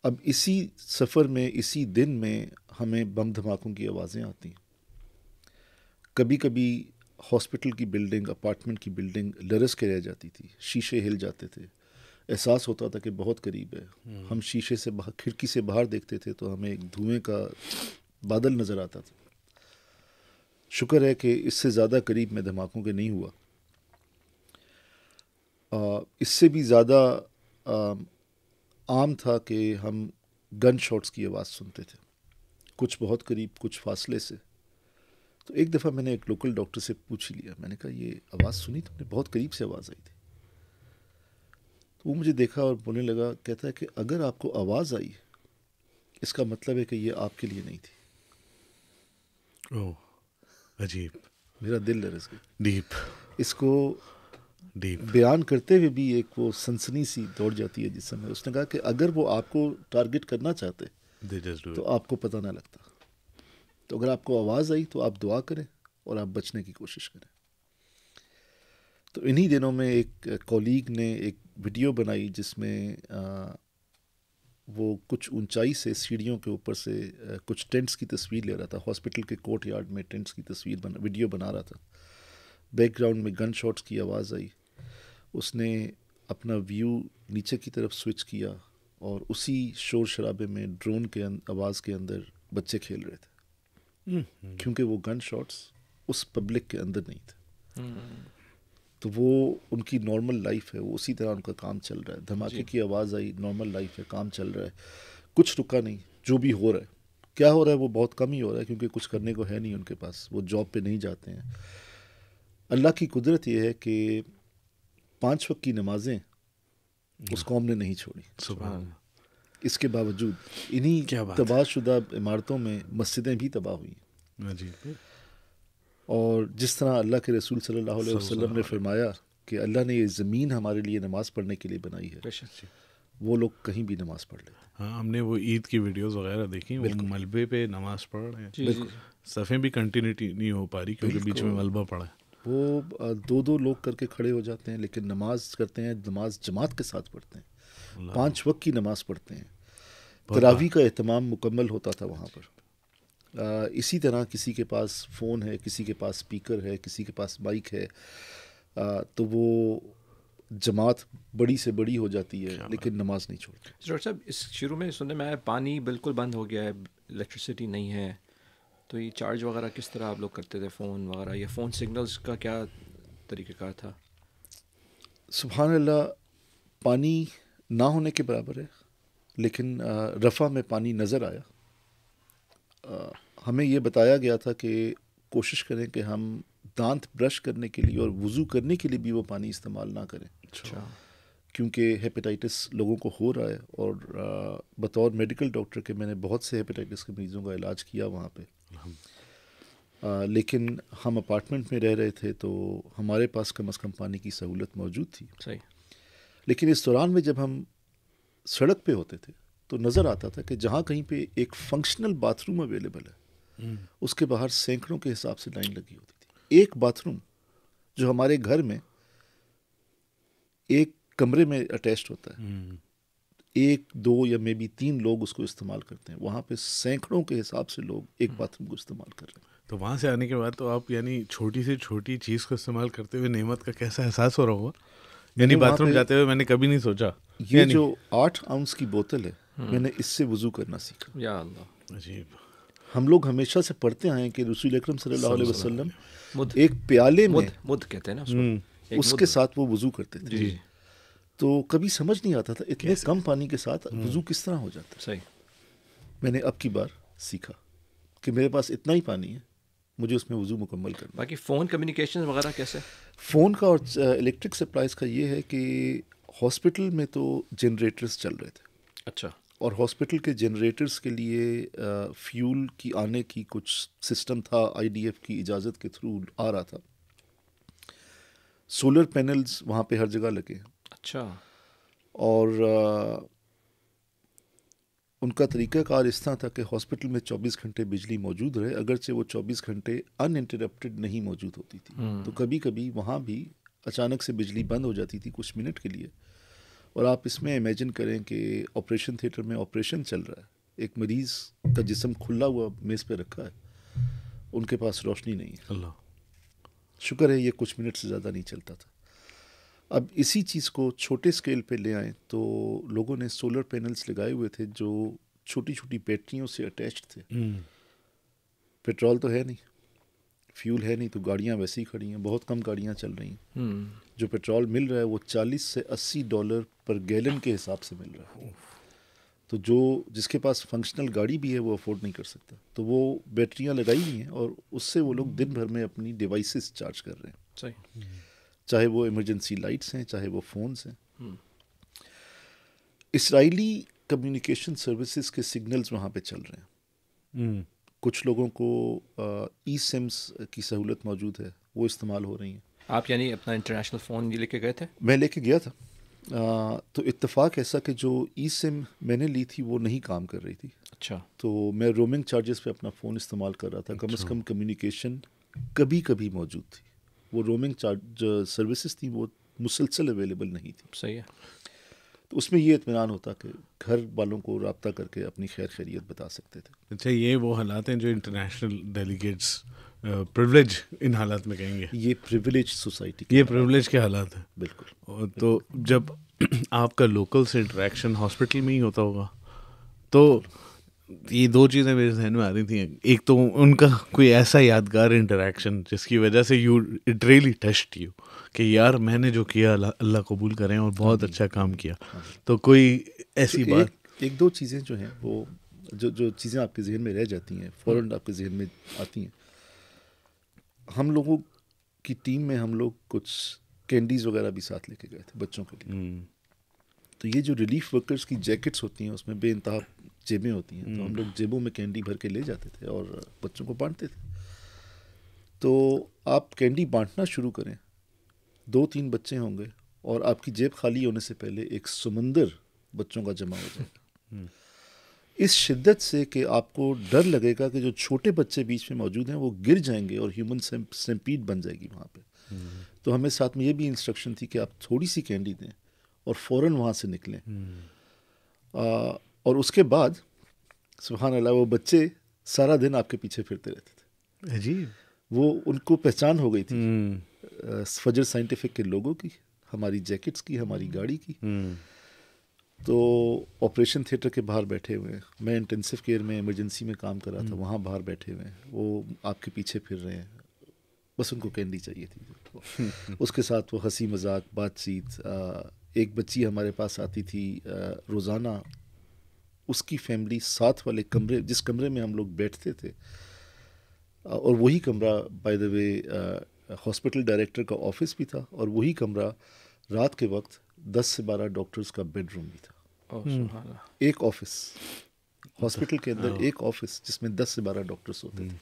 اب اسی سفر میں, اسی دن میں ہمیں بم دھماکوں کی آوازیں آتی ہیں. کبھی کبھی ہاسپٹل کی بلڈنگ, اپارٹمنٹ کی بلڈنگ لرز کے رہ جاتی تھی, شیشے ہل جاتے تھے, احساس ہوتا تھا کہ بہت قریب ہے. ہم شیشے سے کھڑکی سے باہر دیکھتے تھے تو ہمیں ایک دھوئیں کا بادل نظر آتا تھا. شکر ہے کہ اس سے زیادہ قریب میں دھماکوں کے نہیں ہوا. اس سے بھی زیادہ عام تھا کہ ہم گن شاٹس کی آواز سنتے تھے, کچھ بہت قریب, کچھ فاصلے سے. تو ایک دفعہ میں نے ایک لوکل ڈاکٹر سے پوچھ لیا, میں نے کہا یہ آواز سنی تم نے, بہت قریب سے آواز آئی تھی. تو وہ مجھے دیکھا اور بولنے لگا, کہتا ہے کہ اگر آپ کو آواز آئی اس کا مطلب ہے کہ یہ آپ کے لیے نہیں تھی. اوہ عجیب. میرا دل لرز گیا. ڈیپ. اس کو بیان کرتے ہوئے بھی ایک وہ سنسنی سی دوڑ جاتی ہے جسم میں. اس نے کہا کہ اگر وہ آپ کو ٹارگٹ کرنا چاہتے تو آپ کو پتہ نہ لگتا. تو اگر آپ کو آواز آئی تو آپ دعا کریں اور آپ بچنے کی کوشش کریں. تو انہی دنوں میں ایک کولیگ نے ایک ویڈیو بنائی جس میں وہ کچھ اونچائی سے سیڑھیوں کے اوپر سے کچھ ٹینٹس کی تصویر لے رہا تھا. ہاسپٹل کے کورٹ یارڈ میں ٹینٹس کی تصویر ویڈیو بنا رہا تھا. بیک گراؤنڈ میں گن شاٹس کی آواز آئی. اس نے اپنا ویو نیچے کی طرف سوئچ کیا اور اسی شور شرابے میں ڈرون کے آواز کے اندر بچے کھیل رہے تھے, کیونکہ وہ گن شاٹس اس پبلک کے اندر نہیں تھے. تو وہ ان کی نارمل لائف ہے, وہ اسی طرح ان کا کام چل رہا ہے. دھماکے کی آواز آئی, نارمل لائف ہے, کام چل رہا ہے, کچھ رکا نہیں. جو بھی ہو رہا ہے, کیا ہو رہا ہے وہ بہت کم ہی ہو رہا ہے, کیونکہ کچھ کرنے کو ہے نہیں ان کے پاس, وہ جاب پہ نہیں جاتے ہیں. اللہ کی قدرت یہ ہے کہ 5 وقت کی نمازیں اس قوم نے نہیں چھوڑی. سبحان اللہ. اس کے باوجود انہی تباہ شدہ عمارتوں میں مسجدیں بھی تباہ ہوئی ہیں. عجیب. اور جس طرح اللہ کے رسول صلی اللہ علیہ وسلم نے فرمایا کہ اللہ نے یہ زمین ہمارے لیے نماز پڑھنے کے لیے بنائی ہے, وہ لوگ کہیں بھی نماز پڑھ لیں. ہاں, ہم نے وہ عید کی ویڈیوز وغیرہ دیکھی, وہ ملبے پہ نماز پڑھ رہے ہیں, صفیں بھی کنٹینیوٹی نہیں ہو پا رہی کیونکہ بیچ میں ملبہ پڑا ہے. وہ دو لوگ کر کے کھڑے ہو جاتے ہیں, لیکن نماز کرتے ہیں, نماز جماعت کے ساتھ پڑھتے ہیں, 5 وقت کی نماز پڑھتے ہیں. تراویح کا اہتمام مکمل ہوتا تھا وہاں پر. اسی طرح کسی کے پاس فون ہے, کسی کے پاس اسپیکر ہے, کسی کے پاس مائک ہے, تو وہ جماعت بڑی سے بڑی ہو جاتی ہے لیکن نماز نہیں چھوڑتی. ڈاکٹر صاحب, اس شروع میں سننے میں آیا پانی بالکل بند ہو گیا ہے, الیکٹریسٹی نہیں ہے, تو یہ چارج وغیرہ کس طرح آپ لوگ کرتے تھے, فون وغیرہ, یا فون سگنلز کا کیا طریقہ کار تھا؟ سبحان اللہ, پانی نہ ہونے کے برابر ہے, لیکن رفح میں پانی نظر آیا. ہمیں یہ بتایا گیا تھا کہ کوشش کریں کہ ہم دانت برش کرنے کے لیے اور وضو کرنے کے لیے بھی وہ پانی استعمال نہ کریں. اچھا. کیونکہ ہیپیٹائٹس لوگوں کو ہو رہا ہے, اور بطور میڈیکل ڈاکٹر کے میں نے بہت سے ہیپیٹائٹس کے مریضوں کا علاج کیا وہاں پہ. لیکن ہم اپارٹمنٹ میں رہ رہے تھے تو ہمارے پاس کم از کم پانی کی سہولت موجود تھی. صحیح. لیکن اس دوران میں جب ہم سڑک پہ ہوتے تھے تو نظر آتا تھا کہ جہاں کہیں پہ ایک فنکشنل باتھ روم اویلیبل ہے, اس کے باہر سینکڑوں کے حساب سے لائن لگی ہوتی تھی. ایک باتھ روم جو ہمارے گھر میں ایک کمرے میں اٹیچڈ ہوتا ہے, 1 2 یا مے بی 3 لوگ اس کو استعمال کرتے ہیں, وہاں پہ سینکڑوں کے حساب سے لوگ ایک باتھ روم کو استعمال کر رہے ہیں. تو وہاں سے آنے کے بعد تو آپ یعنی چھوٹی سے چھوٹی چیز کو استعمال کرتے ہوئے نعمت کا کیسا احساس ہو رہا ہوگا. یعنی باتھ روم جاتے ہوئے میں نے کبھی نہیں سوچا یہ جو 8 اونس کی بوتل ہے, میں نے اس سے وضو کرنا سیکھا. یا اللہ. عجیب. ہم لوگ ہمیشہ سے پڑھتے آئے ہیں کہ رسول اکرم صلی اللہ علیہ وسلم ایک پیالے میں مد کہتے ہیں نا اس کے ساتھ وہ وضو کرتے تھے. تو کبھی سمجھ نہیں آتا تھا اتنے کم پانی کے ساتھ وضو کس طرح ہو جاتا ہے. صحیح. میں نے اب کی بار سیکھا کہ میرے پاس اتنا ہی پانی ہے, مجھے اس میں وضو مکمل کرنا. باقی فون کمیونیکیشن وغیرہ کیسے؟ فون کا اور الیکٹرک سپلائز کا یہ ہے کہ ہاسپٹل میں تو جنریٹرز چل رہے تھے. اچھا. اور ہاسپٹل کے جنریٹرز کے لیے فیول کی آنے کی کچھ سسٹم تھا, IDF کی اجازت کے تھرو آ رہا تھا. سولر پینلز وہاں پہ ہر جگہ لگے. اچھا. اور ان کا طریقہ کار اس طرح تھا کہ ہاسپٹل میں 24 گھنٹے بجلی موجود رہے, اگرچہ وہ 24 گھنٹے ان انٹرپٹڈ نہیں موجود ہوتی تھی. تو کبھی کبھی وہاں بھی اچانک سے بجلی بند ہو جاتی تھی کچھ منٹ کے لیے. اور آپ اس میں امیجن کریں کہ آپریشن تھیٹر میں آپریشن چل رہا ہے, ایک مریض کا جسم کھلا ہوا میز پہ رکھا ہے, ان کے پاس روشنی نہیں ہے. اللہ شکر ہے یہ کچھ منٹ سے زیادہ نہیں چلتا تھا. اب اسی چیز کو چھوٹے اسکیل پہ لے آئیں تو لوگوں نے سولر پینلز لگائے ہوئے تھے جو چھوٹی چھوٹی بیٹریوں سے اٹیچڈ تھے. پیٹرول تو ہے نہیں, فیول ہے نہیں, تو گاڑیاں ویسے ہی کھڑی ہیں, بہت کم گاڑیاں چل رہی ہیں. جو پیٹرول مل رہا ہے وہ $40 سے $80 پر گیلن کے حساب سے مل رہا ہے. تو جس کے پاس فنکشنل گاڑی بھی ہے وہ افورڈ نہیں کر سکتا, تو وہ بیٹریاں لگائی ہوئی ہیں اور اس سے وہ لوگ دن بھر میں اپنی ڈیوائسز چارج کر رہے ہیں. صحیح. چاہے وہ ایمرجنسی لائٹس ہیں, چاہے وہ فونز ہیں. اسرائیلی کمیونیکیشن سروسز کے سگنلز وہاں پہ چل رہے ہیں. کچھ لوگوں کو ای سمز کی سہولت موجود ہے, وہ استعمال ہو رہی ہیں. آپ یعنی اپنا انٹرنیشنل فون یہ لے کے گئے تھے؟ میں لے کے گیا تھا. تو اتفاق ایسا کہ جو ای سم میں نے لی تھی وہ نہیں کام کر رہی تھی. اچھا. تو میں رومنگ چارجز پہ اپنا فون استعمال کر رہا تھا. کم از کم کمیونیکیشن کبھی کبھی موجود تھی. وہ رومنگ چارج سروسز تھیں وہ مسلسل اویلیبل نہیں تھی. صحیح ہے. تو اس میں یہ اطمینان ہوتا کہ گھر والوں کو رابطہ کر کے اپنی خیر خیریت بتا سکتے تھے. اچھا, یہ وہ حالات ہیں جو انٹرنیشنل ڈیلیگیٹس پریولیج ان حالات میں کہیں گے. یہ پریولیج سوسائٹی, یہ پریولیج کے حالات ہیں. بالکل. تو جب آپ کا لوکل سے انٹریکشن ہاسپٹل میں ہی ہوتا ہوگا تو یہ 2 چیزیں میرے ذہن میں آ رہی تھیں. ایک تو ان کا کوئی ایسا یادگار انٹریکشن جس کی وجہ سے اٹ ریئلی ٹچڈ یو کہ یار میں نے جو کیا اللہ قبول کریں اور بہت اچھا کام کیا. تو کوئی ایسی بات 1-2 چیزیں جو ہیں وہ جو چیزیں آپ کے ذہن میں رہ جاتی ہیں فوراً آپ کے ذہن میں آتی ہیں. ہم لوگوں کی ٹیم میں ہم لوگ کچھ کینڈیز وغیرہ بھی ساتھ لے کے گئے تھے بچوں کے لیے. تو یہ جو ریلیف ورکرز کی جیکٹس ہوتی ہیں اس میں بے انتہا جیبیں ہوتی ہیں، تو ہم لوگ جیبوں میں کینڈی بھر کے لے جاتے تھے اور بچوں کو بانٹتے تھے. تو آپ کینڈی بانٹنا شروع کریں، 2-3 بچے ہوں گے اور آپ کی جیب خالی ہونے سے پہلے ایک سمندر بچوں کا جمع ہو جائے گا، اس شدت سے کہ آپ کو ڈر لگے گا کہ جو چھوٹے بچے بیچ میں موجود ہیں وہ گر جائیں گے اور ہیومن سیمپیڈ بن جائے گی وہاں پہ. تو ہمیں ساتھ میں یہ بھی انسٹرکشن تھی کہ آپ تھوڑی سی کینڈی دیں اور فوراً وہاں سے نکلیں. اور اس کے بعد سبحان اللہ وہ بچے سارا دن آپ کے پیچھے پھرتے رہتے تھے. عجیب. وہ ان کو پہچان ہو گئی تھی فجر سائنٹیفک کے لوگوں کی، ہماری جیکٹس کی، ہماری گاڑی کی. تو آپریشن تھیٹر کے باہر بیٹھے ہوئے ہیں، میں انٹینسو کیئر میں ایمرجنسی میں کام کر رہا تھا، وہاں باہر بیٹھے ہوئے ہیں، وہ آپ کے پیچھے پھر رہے ہیں، بس ان کو کینڈی چاہیے تھی. اس کے ساتھ وہ ہنسی مذاق بات چیت. ایک بچی ہمارے پاس آتی تھی روزانہ، اس کی فیملی ساتھ والے کمرے، جس کمرے میں ہم لوگ بیٹھتے تھے، اور وہی کمرہ by the way hospital director کا آفس بھی تھا، اور وہی کمرہ رات کے وقت 10 سے 12 ڈاکٹرز کا بیڈ روم بھی تھا. ایک آفس ہاسپٹل کے اندر، ایک آفس جس میں 10 سے 12 ڈاکٹرز ہوتے تھے،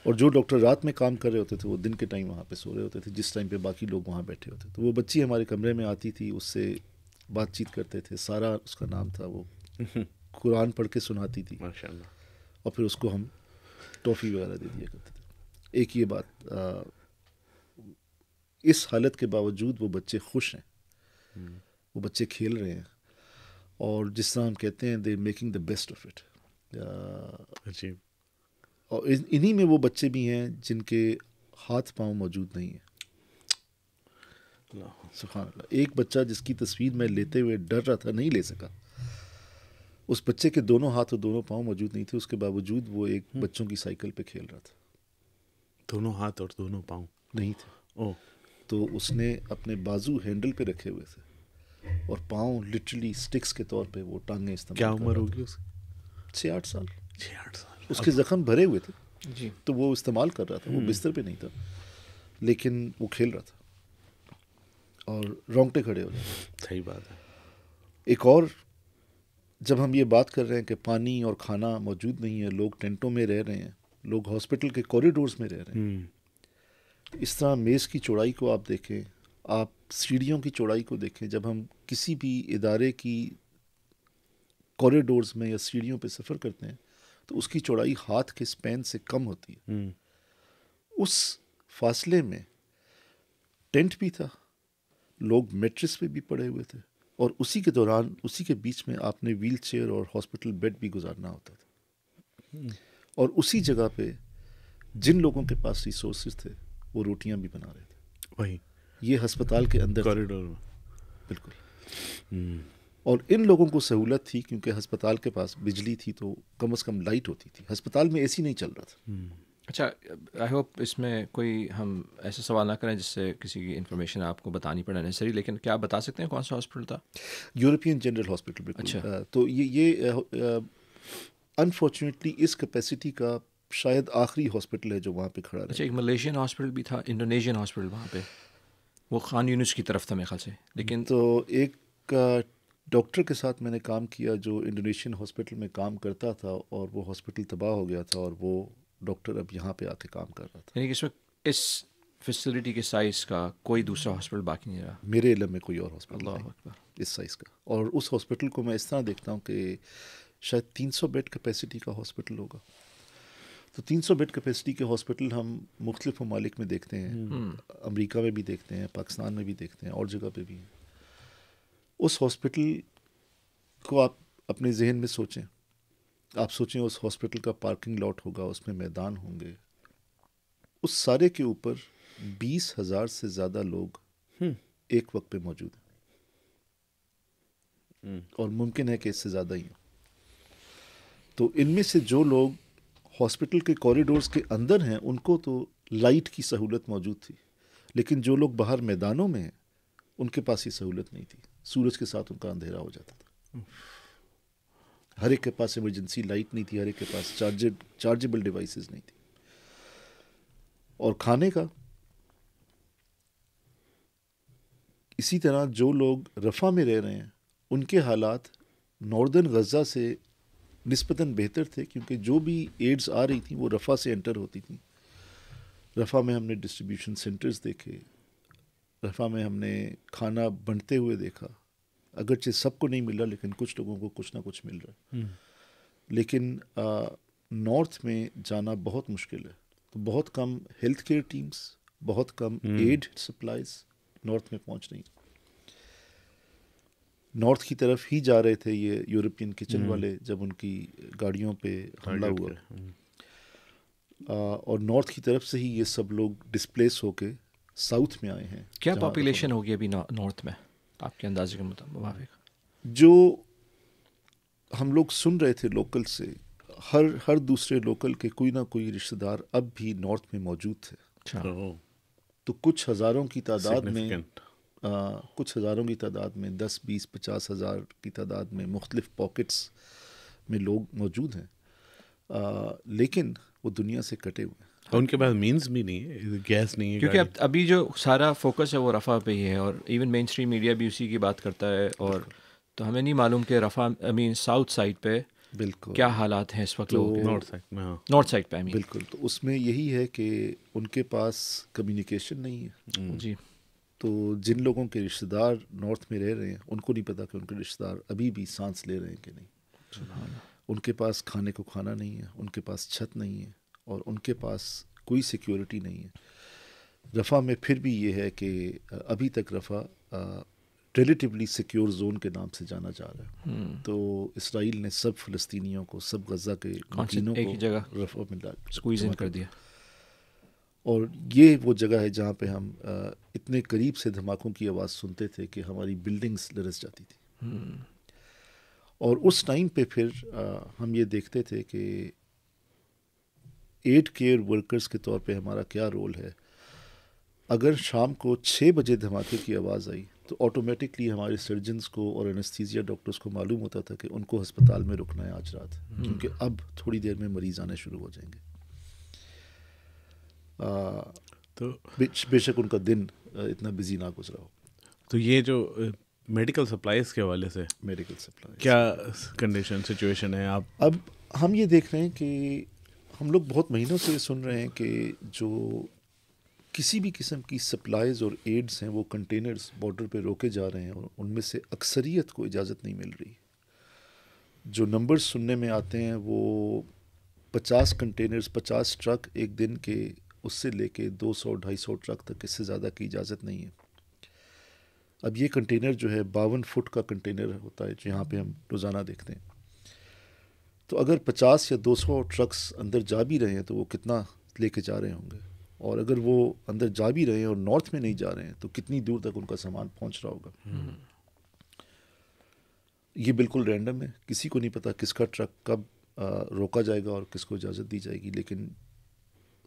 اور جو ڈاکٹر رات میں کام کر رہے ہوتے تھے وہ دن کے ٹائم وہاں پہ سو رہے ہوتے تھے، جس ٹائم پہ باقی لوگ وہاں بیٹھے ہوتے. تو وہ بچی ہمارے کمرے میں آتی تھی، اس سے بات چیت کرتے تھے. سارا اس کا نام تھا، وہ قرآن پڑھ کے سناتی تھی، ماشاءاللہ. اور پھر اس کو ہم ٹافی وغیرہ دے دیا کرتے تھے. ایک یہ بات، اس حالت کے باوجود وہ بچے خوش ہیں، وہ بچے کھیل رہے ہیں، اور جس طرح ہم کہتے ہیں دے making the best of it. عجیب. اور انہی میں وہ بچے بھی ہیں جن کے ہاتھ پاؤں موجود نہیں ہیں. سبحان اللہ. ایک بچہ جس کی تصویر میں لیتے ہوئے ڈر رہا تھا، نہیں لے سکا. اس بچے کے دونوں ہاتھ اور دونوں پاؤں موجود نہیں تھے، اس کے باوجود وہ ایک بچوں کی سائیکل پہ کھیل رہا تھا. دونوں ہاتھ اور دونوں پاؤں نہیں تھے. تو اس نے اپنے بازو ہینڈل پہ رکھے ہوئے تھے اور پاؤں لٹرلی سٹکس کے طور پہ وہ ٹانگیں استعمال. کیا عمر ہوگی اس کی؟ 6-8 سال. 6-8 سال. اس کے زخم بھرے ہوئے تھے جی. تو وہ استعمال کر رہا تھا، وہ بستر پہ نہیں تھا، لیکن وہ کھیل رہا تھا، اور رونگٹے کھڑے ہو جاتے. صحیح بات ہے. ایک اور، جب ہم یہ بات کر رہے ہیں کہ پانی اور کھانا موجود نہیں ہے، لوگ ٹینٹوں میں رہ رہے ہیں، لوگ ہاسپٹل کے کوریڈورز میں رہ رہے ہیں، اس طرح میز کی چوڑائی کو آپ دیکھیں، آپ سیڑھیوں کی چوڑائی کو دیکھیں. جب ہم کسی بھی ادارے کی کوریڈورز میں یا سیڑھیوں پہ سفر کرتے ہیں تو اس کی چوڑائی ہاتھ کے سپین سے کم ہوتی ہے. اس فاصلے میں ٹینٹ بھی تھا، لوگ میٹرس پہ بھی پڑے ہوئے تھے، اور اسی کے دوران، اسی کے بیچ میں آپ نے ویل چیئر اور ہاسپٹل بیڈ بھی گزارنا ہوتا تھا. اور اسی جگہ پہ جن لوگوں کے پاس ریسورسز تھے وہ روٹیاں بھی بنا رہے تھے. وہی یہ ہسپتال کے اندر کوریڈور میں. بالکل. اور ان لوگوں کو سہولت تھی کیونکہ ہسپتال کے پاس بجلی تھی، تو کم از کم لائٹ ہوتی تھی. ہسپتال میں اے سی نہیں چل رہا تھا. اچھا، آئی ہوپ اس میں کوئی ہم ایسا سوال نہ کریں جس سے کسی کی انفارمیشن آپ کو بتانی پڑے نیسری، لیکن کیا آپ بتا سکتے ہیں کون سا ہاسپٹل تھا؟ European general hospital. بالکل. اچھا. تو یہ انفارچونیٹلی اس کیپیسٹی کا شاید آخری ہاسپٹل ہے جو وہاں پہ کھڑا رہا. اچھا، ایک ملیشین ہاسپٹل بھی تھا، انڈونیشین ہاسپٹل وہاں پہ، وہ خان یونس کی طرف تھا میرے خیال سے. لیکن تو ایک ڈاکٹر کے ساتھ میں نے کام کیا جو انڈونیشین ہاسپٹل میں کام کرتا تھا، اور وہ ہاسپٹل تباہ ہو گیا تھا، اور وہ ڈاکٹر اب یہاں پہ آ کے کام کر رہا تھا. یعنی کہ اس وقت اس فیسلٹی کے سائز کا کوئی دوسرا ہاسپٹل باقی نہیں رہا؟ میرے علم میں کوئی اور ہاسپٹل اللہ نہیں اکبر. اس سائز کا. اور اس ہاسپٹل کو میں اس طرح دیکھتا ہوں کہ شاید 300 بیڈ کیپیسٹی کا ہاسپٹل ہوگا. تو 300 بیڈ کیپیسٹی کے ہاسپٹل ہم مختلف ممالک میں دیکھتے ہیں، امریکہ میں بھی دیکھتے ہیں، پاکستان میں بھی دیکھتے ہیں، اور جگہ پہ بھی ہیں. اس ہاسپٹل کو آپ اپنے ذہن میں سوچیں، آپ سوچیں اس ہاسپٹل کا پارکنگ لاٹ ہوگا، اس میں میدان ہوں گے، اس سارے کے اوپر 20,000 سے زیادہ لوگ ایک وقت پہ موجود ہیں، اور ممکن ہے کہ اس سے زیادہ ہی ہوں. تو ان میں سے جو لوگ ہاسپٹل کے کوریڈورز کے اندر ہیں ان کو تو لائٹ کی سہولت موجود تھی، لیکن جو لوگ باہر میدانوں میں ہیں ان کے پاس یہ سہولت نہیں تھی. سورج کے ساتھ ان کا اندھیرا ہو جاتا تھا. ہر ایک کے پاس ایمرجنسی لائٹ نہیں تھی، ہر ایک کے پاس چارجیبل ڈیوائسز نہیں تھی. اور کھانے کا اسی طرح جو لوگ رفح میں رہ رہے ہیں ان کے حالات ناردرن غزہ سے نسبتاً بہتر تھے، کیونکہ جو بھی ایڈز آ رہی تھیں وہ رفح سے انٹر ہوتی تھیں. رفح میں ہم نے ڈسٹریبیوشن سینٹرز دیکھے، رفح میں ہم نے کھانا بنتے ہوئے دیکھا. اگرچہ سب کو نہیں مل رہا لیکن کچھ لوگوں کو کچھ نہ کچھ مل رہا ہے. لیکن نارتھ میں جانا بہت مشکل ہے. تو بہت کم ہیلتھ کیئر ٹیمز، بہت کم ایڈ سپلائز نارتھ میں پہنچ رہی. نارتھ کی طرف ہی جا رہے تھے یہ یورپین کچن والے جب ان کی گاڑیوں پہ حملہ ہوا، اور نارتھ کی طرف سے ہی یہ سب لوگ ڈسپلیس ہو کے ساؤتھ میں آئے ہیں. کیا پاپولیشن ہوگی ابھی نارتھ میں آپ کے اندازے کے مطابق؟ جو ہم لوگ سن رہے تھے لوکل سے، ہر دوسرے لوکل کے کوئی نہ کوئی رشتہ دار اب بھی نارتھ میں موجود تھے. تو کچھ ہزاروں کی تعداد میں، کچھ ہزاروں کی تعداد میں 10 20 50 ہزار کی تعداد میں مختلف پاکٹس میں لوگ موجود ہیں، لیکن وہ دنیا سے کٹے ہوئے ہیں. ان کے پاس مینز بھی نہیں ہے، گیس نہیں ہے، کیونکہ ابھی جو سارا فوکس ہے وہ رفح پہ ہی ہے، اور ایون مین اسٹریم میڈیا بھی اسی کی بات کرتا ہے. اور تو ہمیں نہیں معلوم کہ رفح ساؤتھ سائڈ پہ بالکل کیا حالات ہیں اس وقت لوگوں کے. نارتھ سائڈ پہ بالکل. تو اس میں یہی ہے کہ ان کے پاس کمیونیکیشن نہیں ہے. جی. تو جن لوگوں کے رشتہ دار نارتھ میں رہ رہے ہیں ان کو نہیں پتا کہ ان کے رشتہ دار ابھی بھی سانس لے رہے ہیں کہ نہیں. ان کے پاس کھانے کو کھانا نہیں ہے، ان کے پاس چھت نہیں ہے، اور ان کے پاس کوئی سیکیورٹی نہیں ہے. رفح میں پھر بھی یہ ہے کہ ابھی تک رفح ریلیٹیولی سیکیور زون کے نام سے جانا جا رہا ہے. تو اسرائیل نے سب فلسطینیوں کو، سب غزہ کے مکینوں کو رفح میں سکویز ان کر دیا. اور یہ وہ جگہ ہے جہاں پہ ہم اتنے قریب سے دھماکوں کی آواز سنتے تھے کہ ہماری بلڈنگز لرز جاتی تھی. اور اس ٹائم پہ پھر ہم یہ دیکھتے تھے کہ ایڈ کیئر ورکرز کے طور پہ ہمارا کیا رول ہے. اگر شام کو 6 بجے دھماکے کی آواز آئی تو آٹومیٹکلی ہمارے سرجنز کو اور انستھیزیا ڈاکٹرز کو معلوم ہوتا تھا کہ ان کو ہسپتال میں رکنا ہے آج رات، کیونکہ اب تھوڑی دیر میں مریض آنے شروع ہو جائیں گے. تو بے شک ان کا دن اتنا بزی نہ گزرا ہو. تو یہ جو میڈیکل سپلائیز کے حوالے سے میڈیکل سپلائیز کیا کنڈیشن سچویشن ہے؟ آپ اب ہم یہ دیکھ رہے ہیں کہ ہم لوگ بہت مہینوں سے یہ سن رہے ہیں کہ جو کسی بھی قسم کی سپلائیز اور ایڈز ہیں وہ کنٹینرز بارڈر پہ روکے جا رہے ہیں، اور ان میں سے اکثریت کو اجازت نہیں مل رہی. جو نمبرز سننے میں آتے ہیں وہ 50 کنٹینرز، 50 ٹرک ایک دن کے، اس سے لے کے 200-250 ٹرک تک، اس سے زیادہ کی اجازت نہیں ہے. اب یہ کنٹینر جو ہے 52 فٹ کا کنٹینر ہوتا ہے جہاں پہ ہم روزانہ دیکھتے ہیں. تو اگر 50 یا 200 ٹرکس اندر جا بھی رہے ہیں تو وہ کتنا لے کے جا رہے ہوں گے، اور اگر وہ اندر جا بھی رہے ہیں اور نارتھ میں نہیں جا رہے ہیں تو کتنی دور تک ان کا سامان پہنچ رہا ہوگا. یہ بالکل رینڈم ہے، کسی کو نہیں پتا کس کا ٹرک کب روکا جائے گا اور کس کو اجازت دی جائے گی. لیکن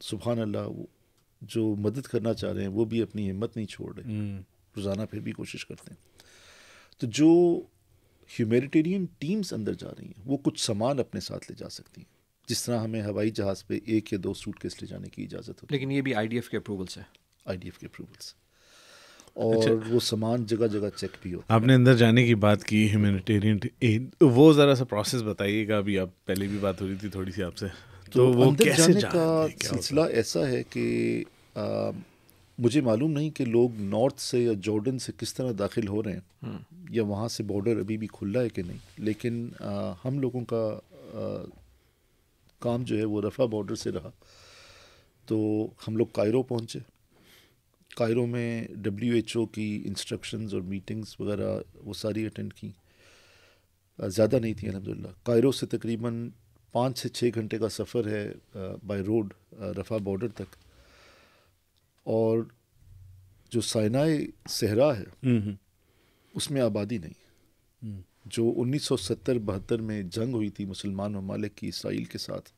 سبحان اللہ، جو مدد کرنا چاہ رہے ہیں وہ بھی اپنی ہمت نہیں چھوڑ رہے، روزانہ پھر بھی کوشش کرتے ہیں. تو جو ہیومینیٹیرین ٹیمز اندر جا رہی ہیں وہ کچھ سامان اپنے ساتھ لے جا سکتی ہیں، جس طرح ہمیں ہوائی جہاز پہ 1 یا 2 سوٹ کیس لے جانے کی اجازت ہوتی ہے. لیکن یہ بھی IDF کے اپروول سے، IDF کے اپروول سے، اور وہ سامان جگہ جگہ چیک بھی ہوتا ہے. آپ نے اندر جانے کی بات کی ہیومینیٹیرین ایڈ، وہ ذرا سا پروسیس بتائیے گا. ابھی آپ پہلے بھی بات ہو رہی تھی تھوڑی سی آپ سے. تو وہ اندر جانے کا سلسلہ ایسا ہے کہ مجھے معلوم نہیں کہ لوگ نارتھ سے یا جارڈن سے کس طرح داخل ہو رہے ہیں، یا وہاں سے بارڈر ابھی بھی کھلا ہے کہ نہیں. لیکن ہم لوگوں کا کام جو ہے وہ رفح بارڈر سے رہا. تو ہم لوگ کائرو پہنچے. کائرو میں WHO کی انسٹرکشنز اور میٹنگز وغیرہ وہ ساری اٹینڈ کی، زیادہ نہیں تھیں الحمدللہ. کائرو سے تقریباً 5 سے 6 گھنٹے کا سفر ہے بائی روڈ رفح بارڈر تک. اور جو سائنائے صحرا ہے اس میں آبادی نہیں. جو 1970-72 میں جنگ ہوئی تھی مسلمان ممالک کی اسرائیل کے ساتھ،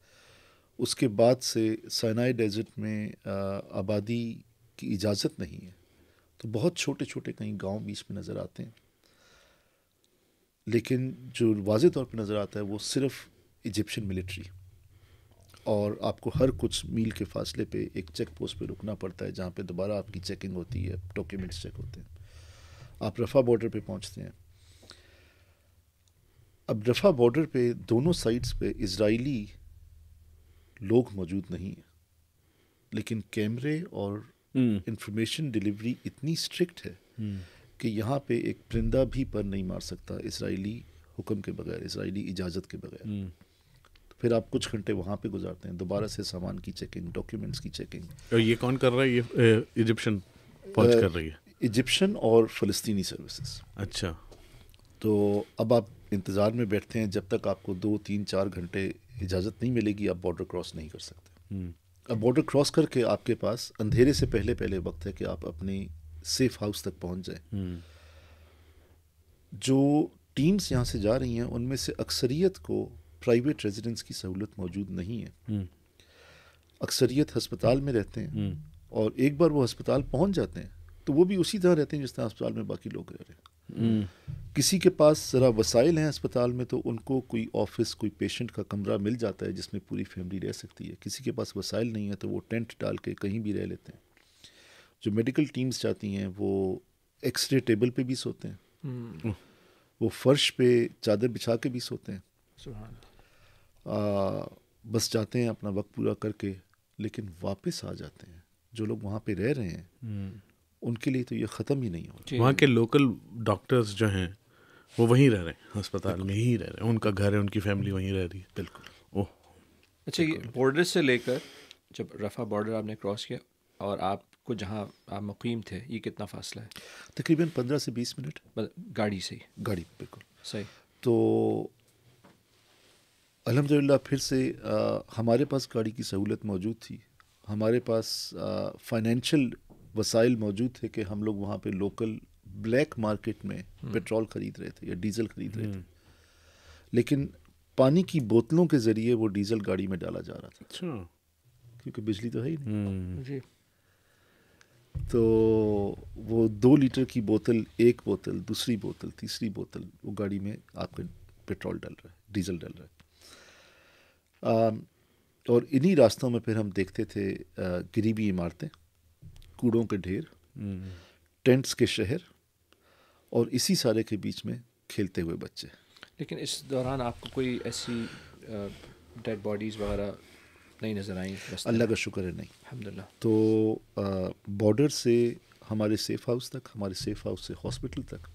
اس کے بعد سے سائنائے ڈیزرٹ میں آبادی کی اجازت نہیں ہے. تو بہت چھوٹے چھوٹے کہیں گاؤں بیچ میں نظر آتے ہیں، لیکن جو واضح طور پہ نظر آتا ہے وہ صرف ایجپشن ملٹری. اور آپ کو ہر کچھ میل کے فاصلے پہ ایک چیک پوسٹ پہ رکنا پڑتا ہے جہاں پہ دوبارہ آپ کی چیکنگ ہوتی ہے، ڈاکیومنٹس چیک ہوتے ہیں. آپ رفح بارڈر پہ پہنچتے ہیں. اب رفح بارڈر پہ دونوں سائڈس پہ اسرائیلی لوگ موجود نہیں ہیں, لیکن کیمرے اور انفارمیشن ڈلیوری اتنی اسٹرکٹ ہے کہ یہاں پہ ایک پرندہ بھی پر نہیں مار سکتا اسرائیلی حکم کے بغیر, اسرائیلی اجازت کے بغیر. پھر آپ کچھ گھنٹے وہاں پہ گزارتے ہیں, دوبارہ سے سامان کی چیکنگ, ڈاکیومنٹس کی چیکنگ. اور یہ کون کر رہا ہے؟ یہ ایجپشن فوج کر رہی ہے, ایجپشن اور فلسطینی سروسز. اچھا. تو اب آپ انتظار میں بیٹھتے ہیں جب تک آپ کو 2, 3, 4 گھنٹے اجازت نہیں ملے گی, آپ بارڈر کراس نہیں کر سکتے. اب بارڈر کراس کر کے آپ کے پاس اندھیرے سے پہلے وقت ہے کہ آپ اپنی سیف ہاؤس تک پہنچ جائیں. جو ٹیمز یہاں سے جا رہی ہیں ان میں سے اکثریت کو پرائیویٹ ریزیڈنس کی سہولت موجود نہیں ہے. اکثریت ہسپتال میں رہتے ہیں, اور ایک بار وہ ہسپتال پہنچ جاتے ہیں تو وہ بھی اسی طرح رہتے ہیں جس طرح ہسپتال میں باقی لوگ رہ رہے ہیں. کسی کے پاس ذرا وسائل ہیں ہسپتال میں تو ان کو کوئی آفس, کوئی پیشنٹ کا کمرہ مل جاتا ہے جس میں پوری فیملی رہ سکتی ہے. کسی کے پاس وسائل نہیں ہے تو وہ ٹینٹ ڈال کے کہیں بھی رہ لیتے ہیں. جو میڈیکل ٹیمز جاتی ہیں وہ ایکس رے ٹیبل پہ بھی سوتے ہیں, وہ فرش پہ چادر بچھا کے بھی سوتے ہیں. بس جاتے ہیں اپنا وقت پورا کر کے, لیکن واپس آ جاتے ہیں. جو لوگ وہاں پہ رہ رہے ہیں ان کے لیے تو یہ ختم ہی نہیں ہو رہا. وہاں کے لوکل ڈاکٹرز جو ہیں وہ وہیں رہ رہے ہیں, ہسپتال میں ہی رہ رہے ہیں, ان کا گھر ہے, ان کی فیملی وہیں رہ رہی ہے. بالکل. اوہ, اچھا, یہ بارڈر سے لے کر جب رفح بارڈر آپ نے کراس کیا اور آپ کو جہاں آپ مقیم تھے, یہ کتنا فاصلہ ہے؟ تقریباً 15 سے 20 منٹ گاڑی سے. گاڑی بالکل صحیح. تو الحمدللہ پھر سے ہمارے پاس گاڑی کی سہولت موجود تھی. ہمارے پاس فائنینشیل وسائل موجود تھے کہ ہم لوگ وہاں پہ لوکل بلیک مارکیٹ میں پیٹرول خرید رہے تھے یا ڈیزل خرید رہے تھے, لیکن پانی کی بوتلوں کے ذریعے وہ ڈیزل گاڑی میں ڈالا جا رہا تھا. اچھا. کیونکہ بجلی تو ہے ہی نہیں. جی. تو وہ 2 لیٹر کی بوتل, ایک بوتل, دوسری بوتل, تیسری بوتل, وہ گاڑی میں آپ کا پیٹرول ڈل رہا ہے, ڈیزل ڈل رہا ہے. اور انہی راستوں میں پھر ہم دیکھتے تھے غریبی عمارتیں, کوڑوں کے ڈھیر, ٹینٹس کے شہر, اور اسی سارے کے بیچ میں کھیلتے ہوئے بچے. لیکن اس دوران آپ کو کوئی ایسی ڈیڈ باڈیز وغیرہ نہیں نظر آئیں؟ اللہ کا شکر ہے نہیں, الحمدللہ. تو بارڈر سے ہمارے سیف ہاؤس تک, ہمارے سیف ہاؤس سے ہاسپٹل تک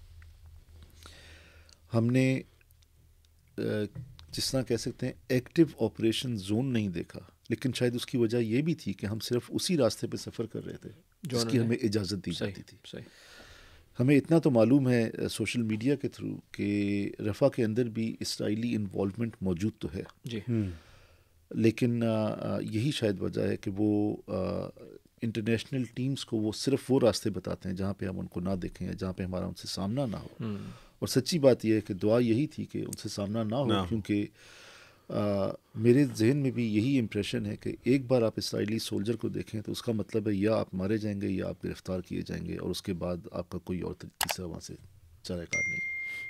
ہم نے جس طرح کہہ سکتے ہیں ایکٹیو آپریشن زون نہیں دیکھا, لیکن شاید اس کی وجہ یہ بھی تھی کہ ہم صرف اسی راستے پہ سفر کر رہے تھے جس کی ہمیں اجازت دی جاتی تھی. ہمیں اتنا تو معلوم ہے سوشل میڈیا کے تھرو کہ رفح کے اندر بھی اسرائیلی انوالومنٹ موجود تو ہے جی, لیکن یہی شاید وجہ ہے کہ وہ انٹرنیشنل ٹیمز کو وہ صرف وہ راستے بتاتے ہیں جہاں پہ ہم ان کو نہ دیکھیں یا جہاں پہ ہمارا ان سے سامنا نہ ہو. اور سچی بات یہ ہے کہ دعا یہی تھی کہ ان سے سامنا نہ ہو, کیونکہ میرے ذہن میں بھی یہی امپریشن ہے کہ ایک بار آپ اسرائیلی سولجر کو دیکھیں تو اس کا مطلب ہے یا آپ مارے جائیں گے یا آپ گرفتار کیے جائیں گے, اور اس کے بعد آپ کا کوئی اور تیسرا وہاں سے چارہ کار نہیں.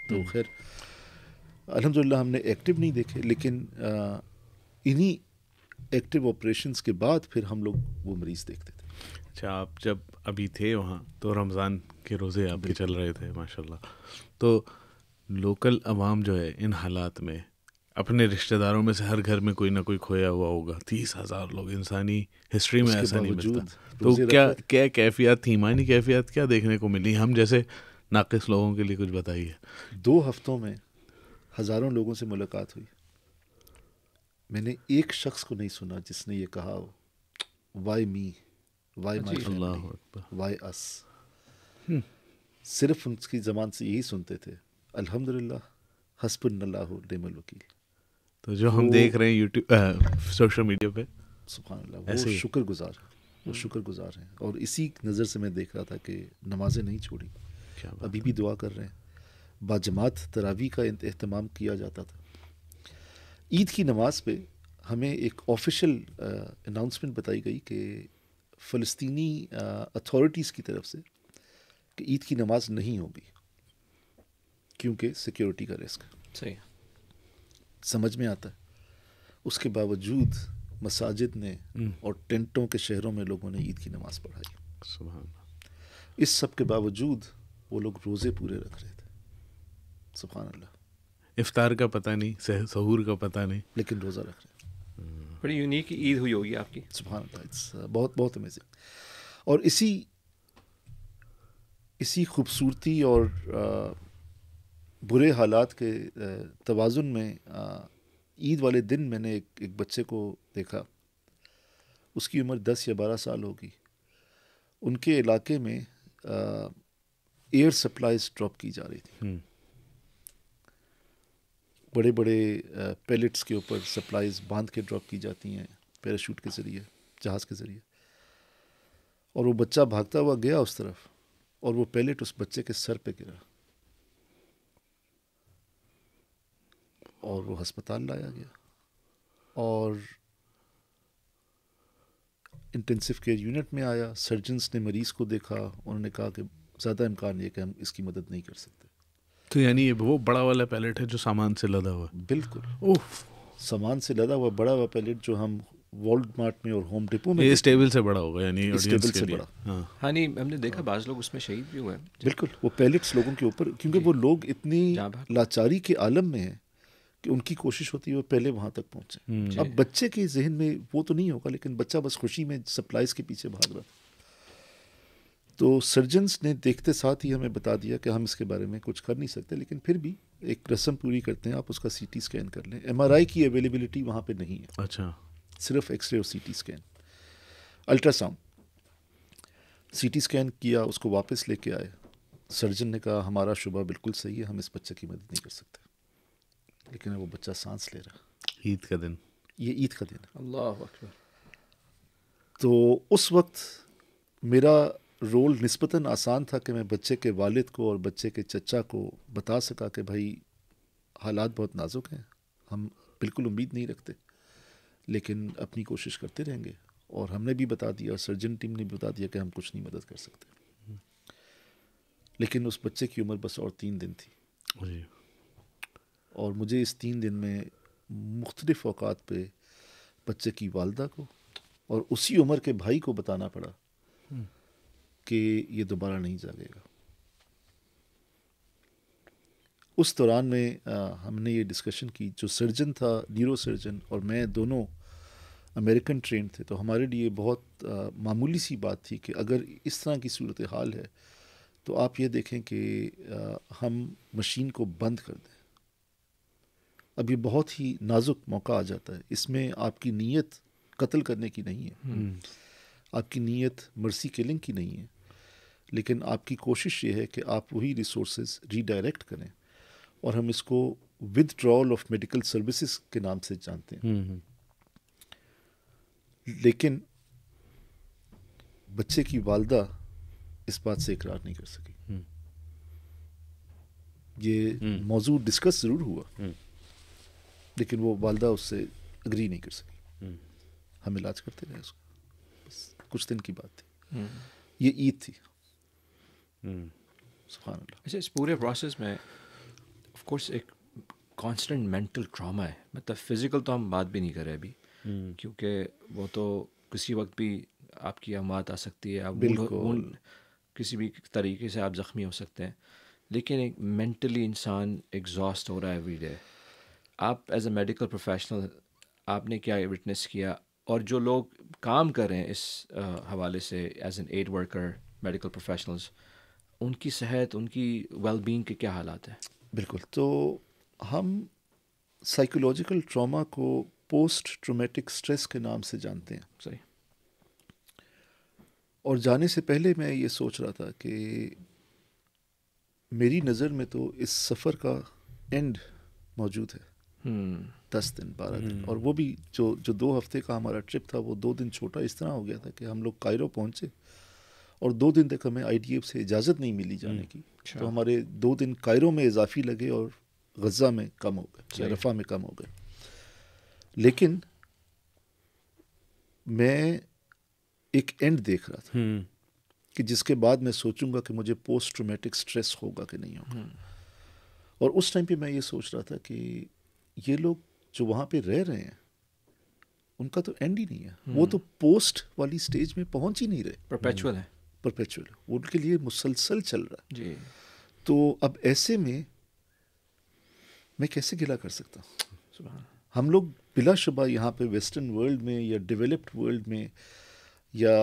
تو خیر الحمدللہ ہم نے ایکٹیو نہیں دیکھے, لیکن انہی ایکٹیو آپریشنز کے بعد پھر ہم لوگ وہ مریض دیکھتے تھے. اچھا, آپ جب ابھی تھے وہاں تو رمضان کے روزے آپ کے چل رہے تھے ماشاءاللہ, تو لوکل عوام جو ہے ان حالات میں اپنے رشتہ داروں میں سے ہر گھر میں کوئی نہ کوئی کھویا ہوا ہوگا, 30,000 لوگ, انسانی ہسٹری میں ایسا نہیں ملتا. تو کیا کیفیات تھی, ایمانی کیفیات کیا دیکھنے کو ملی؟ ہم جیسے ناقص لوگوں کے لیے کچھ بتائیے. 2 ہفتوں میں ہزاروں لوگوں سے ملاقات ہوئی. میں نے ایک شخص کو نہیں سنا جس نے یہ کہا ہو why me, why my family, why us. صرف ان کی زبان سے یہی سنتے تھے الحمدللہ حسبنا اللہ نعم الوکیل. تو جو ہم دیکھ رہے ہیں یوٹیوب, سوشل میڈیا پہ, سبحان اللہ, وہ شکر گزار ہیں, وہ شکر گزار ہیں. اور اسی نظر سے میں دیکھ رہا تھا کہ نمازیں نہیں چھوڑی, ابھی بھی دعا کر رہے ہیں. باجماعت تراویح کا اہتمام کیا جاتا تھا. عید کی نماز پہ ہمیں ایک آفیشیل اناؤنسمنٹ بتائی گئی کہ فلسطینی اتھارٹیز کی طرف سے کہ عید کی نماز نہیں ہوگی کیونکہ سیکیورٹی کا رسک. صحیح, سمجھ میں آتا ہے. اس کے باوجود مساجد نے اور ٹینٹوں کے شہروں میں لوگوں نے عید کی نماز پڑھائی. سبحان اللہ. اس سب کے باوجود وہ لوگ روزے پورے رکھ رہے تھے. سبحان اللہ. افطار کا پتہ نہیں, سحور کا پتہ نہیں, لیکن روزہ رکھ رہے ہیں. بڑی یونیک عید ہوئی ہوگی آپ کی. سبحان اللہ. اٹس بہت بہت امیزنگ. اور اسی خوبصورتی اور برے حالات کے توازن میں عید والے دن میں نے ایک بچے کو دیکھا. اس کی عمر 10 یا 12 سال ہوگی. ان کے علاقے میں ایئر سپلائیز ڈراپ کی جا رہی تھی. بڑے بڑے پیلٹس کے اوپر سپلائیز باندھ کے ڈراپ کی جاتی ہیں پیراشوٹ کے ذریعے, جہاز کے ذریعے. اور وہ بچہ بھاگتا ہوا گیا اس طرف, اور وہ پیلٹ اس بچے کے سر پہ گرا اور وہ ہسپتال لایا گیا. اور انٹینسو کیئر یونٹ میں آیا. سرجنس نے مریض کو دیکھا, انہوں نے کہا کہ زیادہ امکان ہے کہ ہم اس کی مدد نہیں کر سکتے. تو یعنی یہ وہ بڑا والا پیلٹ ہے جو سامان سے لدا ہوا؟ بالکل. اوف, سامان سے لدا ہوا بڑا ہوا پیلٹ جو ہم والٹ مارٹ میں اور ہوم ڈپو میں. یہ اسٹیبل سے بڑا ہوگا, یعنی اسٹیبل سے بڑا. ہاں نہیں, ہم نے دیکھا بعض لوگ اس میں شہید بھی ہوئے. بالکل. وہ پیلٹس لوگوں کے اوپر, کیونکہ وہ لوگ اتنی لاچاری کے عالم میں ہیں کہ ان کی کوشش ہوتی ہے وہ پہلے وہاں تک پہنچے. اب بچے کے ذہن میں وہ تو نہیں ہوگا, لیکن بچہ بس خوشی میں سپلائیز کے پیچھے بھاگ رہا تھا. تو سرجنس نے دیکھتے ساتھ ہی ہمیں بتا دیا کہ ہم اس کے بارے میں کچھ کر نہیں سکتے, لیکن پھر بھی ایک رسم پوری کرتے ہیں, آپ اس کا سی ٹی اسکین کر لیں. ایم آر آئی کی اویلیبلٹی وہاں پہ نہیں ہے. اچھا. صرف ایکس رے اور C T scan, ultrasound. C T scan کیا, اس کو واپس لے کے آئے. سرجن نے کہا ہمارا شبہ بالکل صحیح ہے, ہم اس بچے کی مدد نہیں کر سکتے. لیکن وہ بچہ سانس لے رہا. عید کا دن, یہ عید کا دن. اللہ اکبر. تو اس وقت میرا رول نسبتاً آسان تھا کہ میں بچے کے والد کو اور بچے کے چچا کو بتا سکا کہ بھائی حالات بہت نازک ہیں, ہم بالکل امید نہیں رکھتے, لیکن اپنی کوشش کرتے رہیں گے. اور ہم نے بھی بتا دیا, سرجن ٹیم نے بھی بتا دیا کہ ہم کچھ نہیں مدد کر سکتے. لیکن اس بچے کی عمر بس اور 3 دن تھی. اور مجھے اس 3 دن میں مختلف اوقات پہ بچے کی والدہ کو اور اسی عمر کے بھائی کو بتانا پڑا کہ یہ دوبارہ نہیں جاگے گا. اس دوران میں ہم نے یہ ڈسکشن کی. جو سرجن تھا, نیورو سرجن, اور میں دونوں امریکن ٹرین تھے, تو ہمارے لیے بہت معمولی سی بات تھی کہ اگر اس طرح کی صورتحال ہے تو آپ یہ دیکھیں کہ ہم مشین کو بند کر دیں. اب یہ بہت ہی نازک موقع آ جاتا ہے. اس میں آپ کی نیت قتل کرنے کی نہیں ہے, آپ کی نیت مرسی کلنگ کی نہیں ہے, لیکن آپ کی کوشش یہ ہے کہ آپ وہی ریسورسز ری ڈائریکٹ کریں. اور ہم اس کو ود ڈرال آف میڈیکل سروسز کے نام سے جانتے ہیں. لیکن بچے کی والدہ اس بات سے اقرار نہیں کر سکی. یہ موضوع ڈسکس ضرور ہوا, لیکن وہ والدہ اس سے اگری نہیں کر سکی. ہم علاج کرتے رہے اس کو. بس کچھ دن کی بات تھی. یہ عید تھی. سبحان اللہ. اچھا, اس پورے پروسیس میں آف کورس ایک کانسٹنٹ مینٹل ٹراما ہے. مطلب فزیکل تو ہم بات بھی نہیں کر رہے ابھی, کیونکہ وہ تو کسی وقت بھی آپ کی اموات آ سکتی ہے, آپ کسی بھی طریقے سے آپ زخمی ہو سکتے ہیں. لیکن ایک مینٹلی انسان ایگزاسٹ ہو رہا ہے ایوری ڈے. آپ ایز اے میڈیکل پروفیشنل آپ نے کیا وٹنس کیا, اور جو لوگ کام کر رہے ہیں اس حوالے سے as an aid worker, medical professionals, ان کی صحت, ان کی ویل بینگ کے کیا حالات ہیں؟ بالکل. تو ہم سائیکولوجیکل ٹراما کو پوسٹ ٹرومیٹک سٹریس کے نام سے جانتے ہیں. صحیح. اور جانے سے پہلے میں یہ سوچ رہا تھا کہ میری نظر میں تو اس سفر کا اینڈ موجود ہے. 10 دن 12 دن, اور وہ بھی جو 2 ہفتے کا ہمارا ٹرپ تھا وہ 2 دن چھوٹا اس طرح ہو گیا تھا کہ ہم لوگ کائرو پہنچے اور 2 دن تک ہمیں آئی ڈی ایف سے اجازت نہیں ملی جانے کی. تو ہمارے 2 دن کائرو میں اضافی لگے اور غزہ میں کم ہو گئے, یا رفح میں کم ہو گئے. لیکن میں ایک اینڈ دیکھ رہا تھا کہ جس کے بعد میں سوچوں گا کہ مجھے پوسٹ ٹرومیٹک سٹریس ہوگا کہ نہیں ہوگا. اور اس ٹائم پہ میں یہ سوچ رہا تھا کہ یہ لوگ جو وہاں پہ رہ رہے ہیں ان کا تو اینڈ ہی نہیں ہے. وہ تو پوسٹ والی سٹیج میں پہنچ ہی نہیں رہے. پرپیچول ہے. پرپیچول, ان کے لیے مسلسل چل رہا ہے. جی. تو اب ایسے میں کیسے گلا کر سکتا ہوں؟ ہم لوگ بلا شبہ یہاں پہ ویسٹرن ورلڈ میں یا ڈیولپڈ ورلڈ میں یا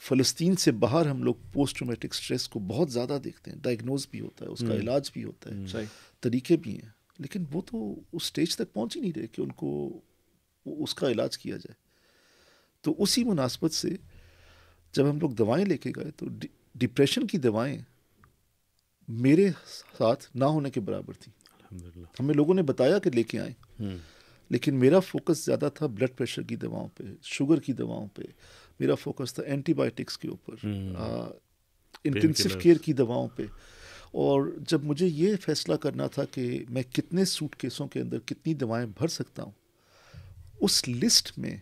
فلسطین سے باہر ہم لوگ پوسٹ ٹرومیٹک سٹریس کو بہت زیادہ دیکھتے ہیں. ڈائگنوز بھی ہوتا ہے, اس کا علاج بھی ہوتا ہے, طریقے بھی ہیں, لیکن وہ تو اس سٹیج تک پہنچ ہی نہیں رہے کہ ان کو اس کا علاج کیا جائے. تو اسی مناسبت سے جب ہم لوگ دوائیں لے کے گئے تو ڈپریشن کی دوائیں میرے ساتھ نہ ہونے کے برابر تھی. ہمیں لوگوں نے بتایا کہ لے کے آئیں, لیکن میرا فوکس زیادہ تھا بلڈ پریشر کی دواؤں پہ, شوگر کی دواؤں پہ. میرا فوکس تھا اینٹی بائیوٹکس کے اوپر, انٹینسو کیئر کی دواؤں پہ. اور جب مجھے یہ فیصلہ کرنا تھا کہ میں کتنے سوٹ کیسوں کے اندر کتنی دوائیں بھر سکتا ہوں, اس لسٹ میں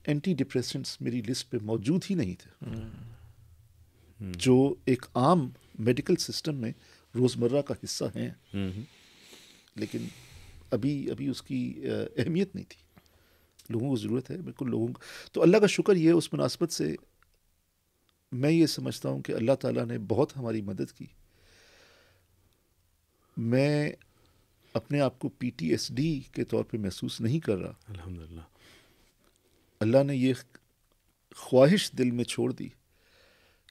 اینٹی ڈپریسنٹس میری لسٹ پہ موجود ہی نہیں تھے, جو ایک عام میڈیکل سسٹم میں روزمرہ کا حصہ ہیں, لیکن ابھی اس کی اہمیت نہیں تھی. لوگوں کو ضرورت ہے, بالکل لوگوں کو. تو اللہ کا شکر یہ اس مناسبت سے میں یہ سمجھتا ہوں کہ اللہ تعالیٰ نے بہت ہماری مدد کی. میں اپنے آپ کو PTSD کے طور پہ محسوس نہیں کر رہا. الحمدللہ اللہ نے یہ خواہش دل میں چھوڑ دی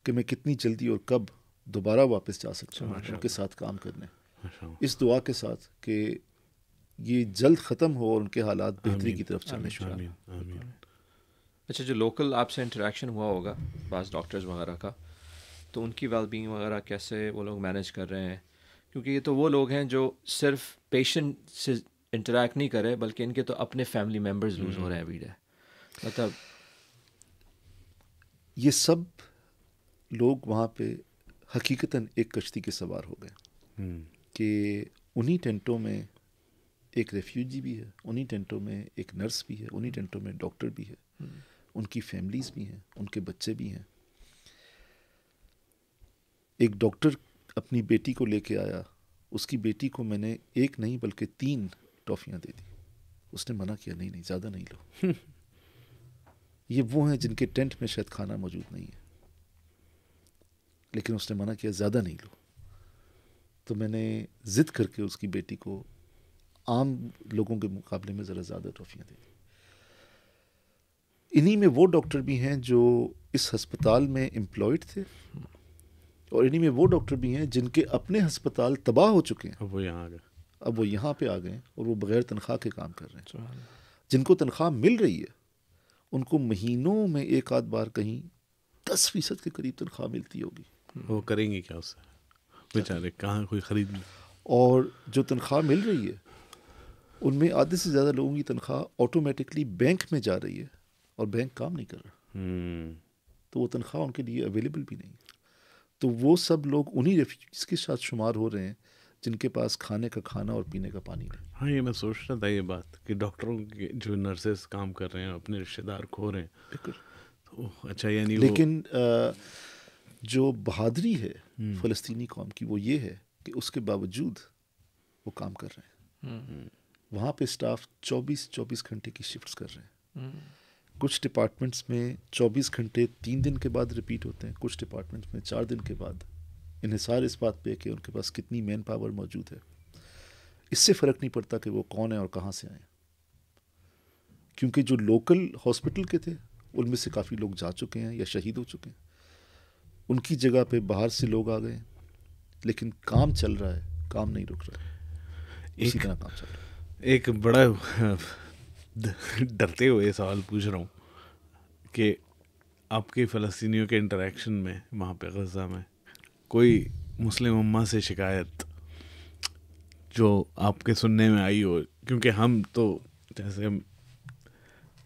کہ میں کتنی جلدی اور کب دوبارہ واپس جا سکتا ہوں ان کے ساتھ کام کرنے, اس دعا کے ساتھ کہ یہ جلد ختم ہو اور ان کے حالات بہتری کی طرف چلنے شروع. اچھا, جو لوکل آپ سے انٹریکشن ہوا ہوگا بعض ڈاکٹرز وغیرہ کا, تو ان کی ویل بینگ وغیرہ کیسے وہ لوگ مینیج کر رہے ہیں؟ کیونکہ یہ تو وہ لوگ ہیں جو صرف پیشنٹ سے انٹریکٹ نہیں کر رہے, بلکہ ان کے تو اپنے فیملی ممبرز لوز ہو رہے ہیں ایوری ڈے. مطلب یہ سب لوگ وہاں پہ حقیقتاً ایک کشتی کے سوار ہو گئے کہ انہی ٹینٹوں میں ایک ریفیوجی بھی ہے, انہی ٹینٹوں میں ایک نرس بھی ہے, انہی ٹینٹوں میں ڈاکٹر بھی ہے, ان کی فیملیز بھی ہیں, ان کے بچے بھی ہیں. ایک ڈاکٹر اپنی بیٹی کو لے کے آیا, اس کی بیٹی کو میں نے 1 نہیں بلکہ 3 ٹافیاں دے دی. اس نے منع کیا, نہیں زیادہ نہیں لو. یہ وہ ہیں جن کے ٹینٹ میں شاید کھانا موجود نہیں ہے, لیکن اس نے منع کیا زیادہ نہیں لو. تو میں نے ضد کر کے اس کی بیٹی کو عام لوگوں کے مقابلے میں ذرا زیادہ ٹافیاں دے دی. انہی میں وہ ڈاکٹر بھی ہیں جو اس ہسپتال میں امپلائڈ تھے, اور انہی میں وہ ڈاکٹر بھی ہیں جن کے اپنے ہسپتال تباہ ہو چکے ہیں, اب وہ یہاں پہ آ گئے اور وہ بغیر تنخواہ کے کام کر رہے ہیں. جن کو تنخواہ مل رہی ہے ان کو مہینوں میں 1 آدھ بار کہیں 10% کے قریب تنخواہ ملتی ہوگی. وہ کریں گے کیا اس سے, بیچارے کہاں کوئی خرید لیں. اور جو تنخواہ مل رہی ہے ان میں آدھے سے زیادہ لوگوں کی تنخواہ آٹومیٹکلی بینک میں جا رہی ہے, اور بینک کام نہیں کر رہا, تو وہ تنخواہ ان کے لیے اویلیبل بھی نہیں. تو وہ سب لوگ انہی ریفیوجیز کے ساتھ شمار ہو رہے ہیں جن کے پاس کھانے کا کھانا اور پینے کا پانی نہیں. ہاں, یہ میں سوچ رہا تھا یہ بات کہ ڈاکٹروں کے جو نرسز کام کر رہے ہیں اپنے رشتے دار کھو رہے ہیں. تو اچھا, یعنی لیکن جو بہادری ہے فلسطینی قوم کی وہ یہ ہے کہ اس کے باوجود وہ کام کر رہے ہیں. وہاں پہ اسٹاف 24 گھنٹے کی شفٹس کر رہے ہیں. کچھ ڈپارٹمنٹس میں 24 گھنٹے 3 دن کے بعد ریپیٹ ہوتے ہیں, کچھ ڈپارٹمنٹس میں 4 دن کے بعد. انحصار اس بات پہ کہ ان کے پاس کتنی مین پاور موجود ہے. اس سے فرق نہیں پڑتا کہ وہ کون ہیں اور کہاں سے آئے, کیونکہ جو لوکل ہاسپٹل کے تھے ان میں سے کافی لوگ جا چکے ہیں یا شہید ہو چکے ہیں. ان کی جگہ پہ باہر سے لوگ آ گئے, لیکن کام چل رہا ہے, کام نہیں رک رہا ہے, اسی طرح کام چل رہا ہے. ایک بڑا ڈرتے ہوئے سوال پوچھ رہا ہوں کہ آپ کے فلسطینیوں کے انٹریکشن میں وہاں پہ غزہ میں کوئی مسلم امہ سے شکایت جو آپ کے سننے میں آئی ہو؟ کیونکہ ہم تو جیسے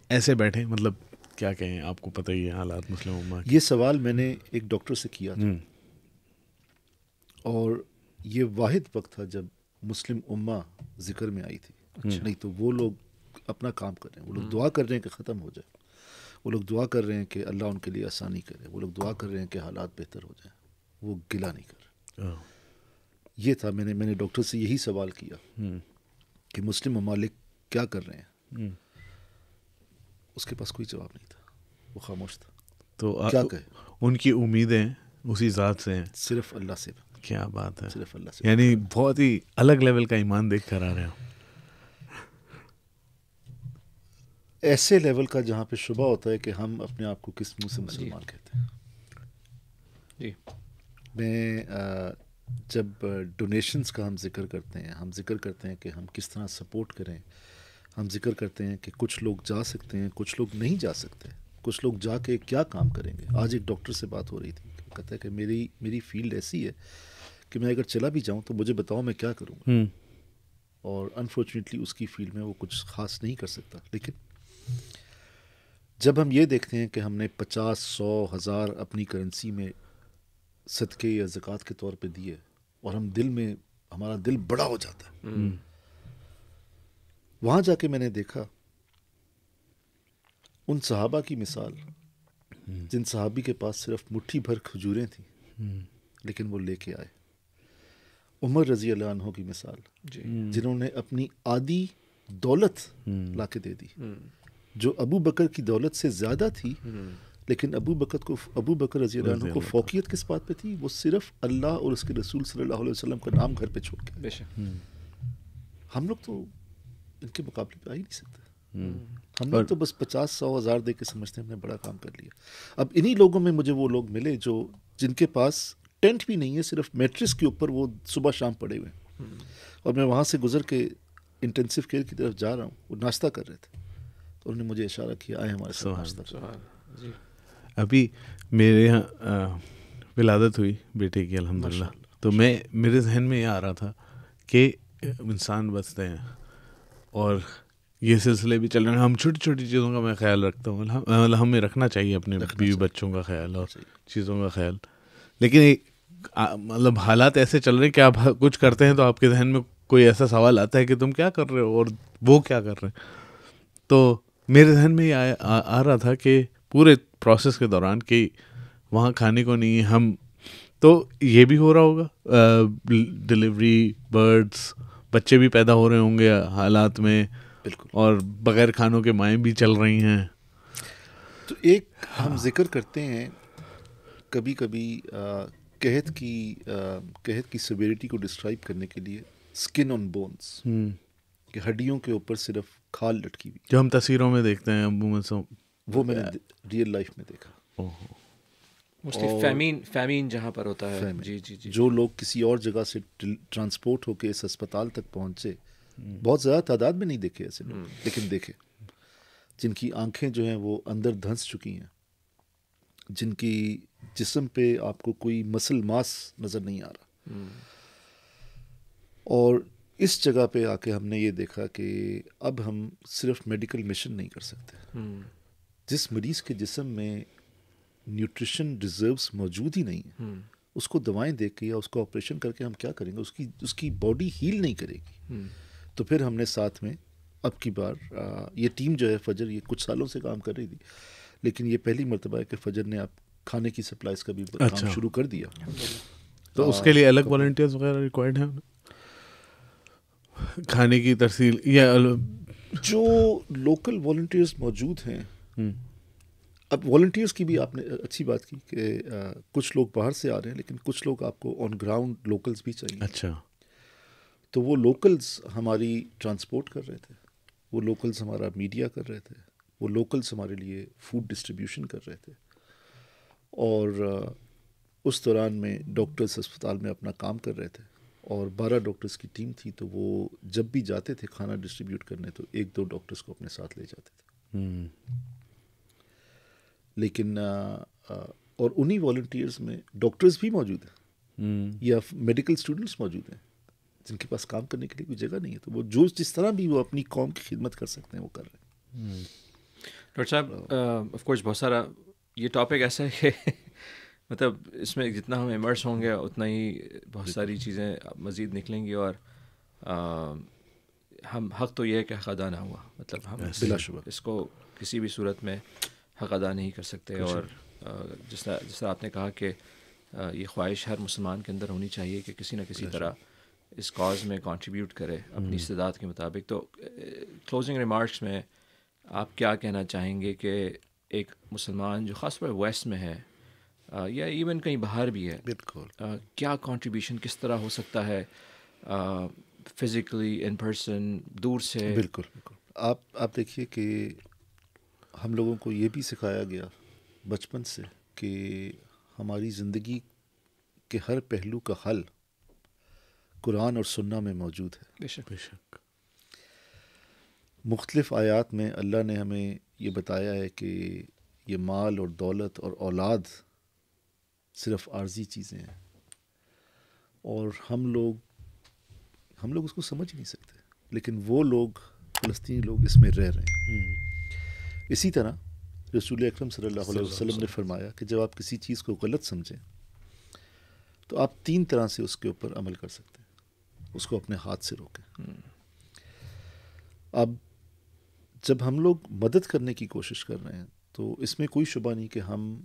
ایسے بیٹھے, مطلب کیا کہیں, آپ کو پتہ ہی ہے حالات مسلم امہ کی. یہ سوال میں نے ایک ڈاکٹر سے کیا تھا, اور یہ واحد وقت تھا جب مسلم امہ ذکر میں آئی تھی. نہیں تو وہ لوگ اپنا کام کر رہے ہیں, وہ لوگ دعا کر رہے ہیں کہ ختم ہو جائے, وہ لوگ دعا کر رہے ہیں کہ اللہ ان کے لیے آسانی کرے, وہ لوگ دعا کر رہے ہیں کہ حالات بہتر ہو جائیں, وہ گلہ نہیں کر رہے. یہ تھا, میں نے ڈاکٹر سے یہی سوال کیا کہ مسلم ممالک کیا کر رہے ہیں. اس کے پاس کوئی جواب نہیں تھا, وہ خاموش تھا. تو کیا کہے, ان کی امیدیں اسی ذات سے ہیں, صرف اللہ سے. کیا بات ہے, صرف اللہ سے. یعنی بہت ہی الگ لیول کا ایمان دیکھ کر آ رہے ہیں. ایسے لیول کا جہاں پہ شبہ ہوتا ہے کہ ہم اپنے آپ کو کس منہ سے مسلمان کہتے ہیں. جی میں جب ڈونیشنز کا ہم ذکر کرتے ہیں, ہم ذکر کرتے ہیں کہ ہم کس طرح سپورٹ کریں, ہم ذکر کرتے ہیں کہ کچھ لوگ جا سکتے ہیں, کچھ لوگ نہیں جا سکتے, کچھ لوگ جا کے کیا کام کریں گے. آج ایک ڈاکٹر سے بات ہو رہی تھی, کہتا ہے کہ میری فیلڈ ایسی ہے کہ میں اگر چلا بھی جاؤں تو مجھے بتاؤ میں کیا کروں گا. اور انفارچونیٹلی اس کی فیلڈ میں وہ کچھ خاص نہیں کر سکتا. لیکن جب ہم یہ دیکھتے ہیں کہ ہم نے 50, 100, 1000 اپنی کرنسی میں صدقے یا زکوٰۃ کے طور پہ دیے, اور ہم ہمارا دل بڑا ہو جاتا ہے. وہاں جا کے میں نے دیکھا ان صحابہ کی مثال جن صحابی کے پاس صرف مٹھی بھر کھجوریں تھیں لیکن وہ لے کے آئے. عمر رضی اللہ عنہ کی مثال, جنہوں نے اپنی آدھی دولت لا کے دے دی, جو ابو بکر کی دولت سے زیادہ تھی, لیکن ابو بکر رضی اللہ عنہ کو فوقیت کس بات پہ تھی؟ وہ صرف اللہ اور اس کے رسول صلی اللہ علیہ وسلم کا نام گھر پہ چھوڑ کے. ہم لوگ تو ان کے مقابلے پہ آ ہی نہیں سکتے. ہم لوگ تو بس 50, 100, 1000 دے کے سمجھتے ہیں ہم نے بڑا کام کر لیا. اب انہی لوگوں میں مجھے وہ لوگ ملے جن کے پاس ٹینٹ بھی نہیں ہے, صرف میٹرس کے اوپر وہ صبح شام پڑے ہوئے ہیں. اور میں وہاں سے گزر کے انٹینسو کیئر کی طرف جا رہا ہوں, وہ ناشتہ کر رہے تھے, تو انہوں نے مجھے اشارہ کیا آئے ہمارے ساتھ ناشتہ کریں. ابھی میرے یہاں ولادت ہوئی بیٹے کی الحمدللہ, تو میرے ذہن میں یہ آ رہا تھا کہ انسان بستے ہیں اور یہ سلسلے بھی چل رہے ہیں. ہم چھوٹی چھوٹی چیزوں کا میں خیال رکھتا ہوں, ہمیں رکھنا چاہیے اپنے بیوی بچوں کا خیال اور چیزوں کا خیال. لیکن مطلب حالات ایسے چل رہے ہیں کہ آپ کچھ کرتے ہیں تو آپ کے ذہن میں کوئی ایسا سوال آتا ہے کہ تم کیا کر رہے ہو اور وہ کیا کر رہے ہیں. تو میرے ذہن میں یہ آ رہا تھا کہ پورے پروسیس کے دوران کہ وہاں کھانے کو نہیں, ہم تو یہ بھی ہو رہا ہوگا, ڈلیوری برڈس, بچے بھی پیدا ہو رہے ہوں گے حالات میں, بالکل, اور بغیر کھانوں کے مائیں بھی چل رہی ہیں. تو ایک ہم ذکر کرتے ہیں کبھی کبھی قحط کی سیویریٹی کو ڈسکرائب کرنے کے لیے اسکن آن بونس, کہ ہڈیوں کے اوپر صرف کھال لٹکی ہوئی, جو ہم تصویروں میں دیکھتے ہیں عموماً, وہ میں نے ریئل لائف میں دیکھا. فیمین جہاں پر ہوتا ہے, جی جی جی, جو لوگ کسی اور جگہ سے ٹرانسپورٹ ہو کے اس اسپتال تک پہنچے, بہت زیادہ تعداد میں نہیں دیکھے ایسے لوگ, لیکن دیکھے جن کی آنکھیں جو ہیں وہ اندر دھنس چکی ہیں, جن کی جسم پہ آپ کو کوئی مسل ماس نظر نہیں آ رہا. اور اس جگہ پہ آ کے ہم نے یہ دیکھا کہ اب ہم صرف میڈیکل مشن نہیں کر سکتے. جس مریض کے جسم میں نیوٹریشن ریزروز موجود ہی نہیں ہیں, اس کو دوائیں دے کے یا اس کو آپریشن کر کے ہم کیا کریں گے؟ اس کی باڈی ہیل نہیں کرے گی. تو پھر ہم نے ساتھ میں اب کی بار یہ ٹیم جو ہے فجر, یہ کچھ سالوں سے کام کر رہی تھی, لیکن یہ پہلی مرتبہ ہے کہ فجر نے آپ کھانے کی سپلائز کا بھی کام شروع کر دیا. تو اس کے لیے الگ والنٹیئرز وغیرہ ریکوائرڈ ہیں کھانے کی ترسیل, یا جو لوکل والنٹیئرز موجود ہیں. اب والنٹیئرز کی بھی آپ نے اچھی بات کی کہ کچھ لوگ باہر سے آ رہے ہیں, لیکن کچھ لوگ آپ کو آن گراؤنڈ لوکلز بھی چاہیے. اچھا, تو وہ لوکلز ہماری ٹرانسپورٹ کر رہے تھے, وہ لوکلز ہمارا میڈیا کر رہے تھے, وہ لوکلز ہمارے لیے فوڈ ڈسٹریبیوشن کر رہے تھے. اور اس دوران میں ڈاکٹرز اسپتال میں اپنا کام کر رہے تھے, اور 12 ڈاکٹرز کی ٹیم تھی. تو وہ جب بھی جاتے تھے کھانا ڈسٹریبیوٹ کرنے تو 1-2 ڈاکٹرز کو اپنے ساتھ لے جاتے تھے. لیکن اور انہی والنٹیئرز میں ڈاکٹرز بھی موجود ہیں یا میڈیکل اسٹوڈنٹس موجود ہیں جن کے پاس کام کرنے کے لیے کوئی جگہ نہیں ہے. تو وہ جس طرح بھی وہ اپنی قوم کی خدمت کر سکتے ہیں وہ کر رہے ہیں. ڈاکٹر صاحب, آف کورس بہت سارا یہ ٹاپک ایسا ہے کہ مطلب اس میں جتنا ہم امرس ہوں گے اتنا ہی بہت ساری چیزیں مزید نکلیں گی, اور ہم حق تو یہ ہے کہ حق ادا نہ ہوا, مطلب ہم بلا شبہ اس کو کسی بھی صورت میں حق ادا نہیں کر سکتے. اور جس طرح آپ نے کہا کہ یہ خواہش ہر مسلمان کے اندر ہونی چاہیے کہ کسی نہ کسی طرح اس کاز میں کنٹریبیوٹ کرے اپنی استعداد کے مطابق. تو کلوزنگ ریمارکس میں آپ کیا کہنا چاہیں گے کہ ایک مسلمان جو خاص طور پر ویسٹ میں ہے, یا ایون کہیں باہر بھی ہے, بالکل کیا کنٹریبیوشن کس طرح ہو سکتا ہے فزیکلی ان پرسن دور سے؟ بالکل بالکل. آپ دیکھیے کہ ہم لوگوں کو یہ بھی سکھایا گیا بچپن سے کہ ہماری زندگی کے ہر پہلو کا حل قرآن اور سنہ میں موجود ہے. بے شک بے شک. مختلف آیات میں اللہ نے ہمیں یہ بتایا ہے کہ یہ مال اور دولت اور اولاد صرف عارضی چیزیں ہیں, اور ہم لوگ اس کو سمجھ ہی نہیں سکتے, لیکن وہ لوگ فلسطینی لوگ اس میں رہ رہے ہیں. اسی طرح رسول اکرم صلی اللہ علیہ وسلم نے فرمایا کہ جب آپ کسی چیز کو غلط سمجھیں تو آپ 3 طرح سے اس کے اوپر عمل کر سکتے ہیں, اس کو اپنے ہاتھ سے روکیں. اب جب ہم لوگ مدد کرنے کی کوشش کر رہے ہیں تو اس میں کوئی شبہ نہیں کہ ہم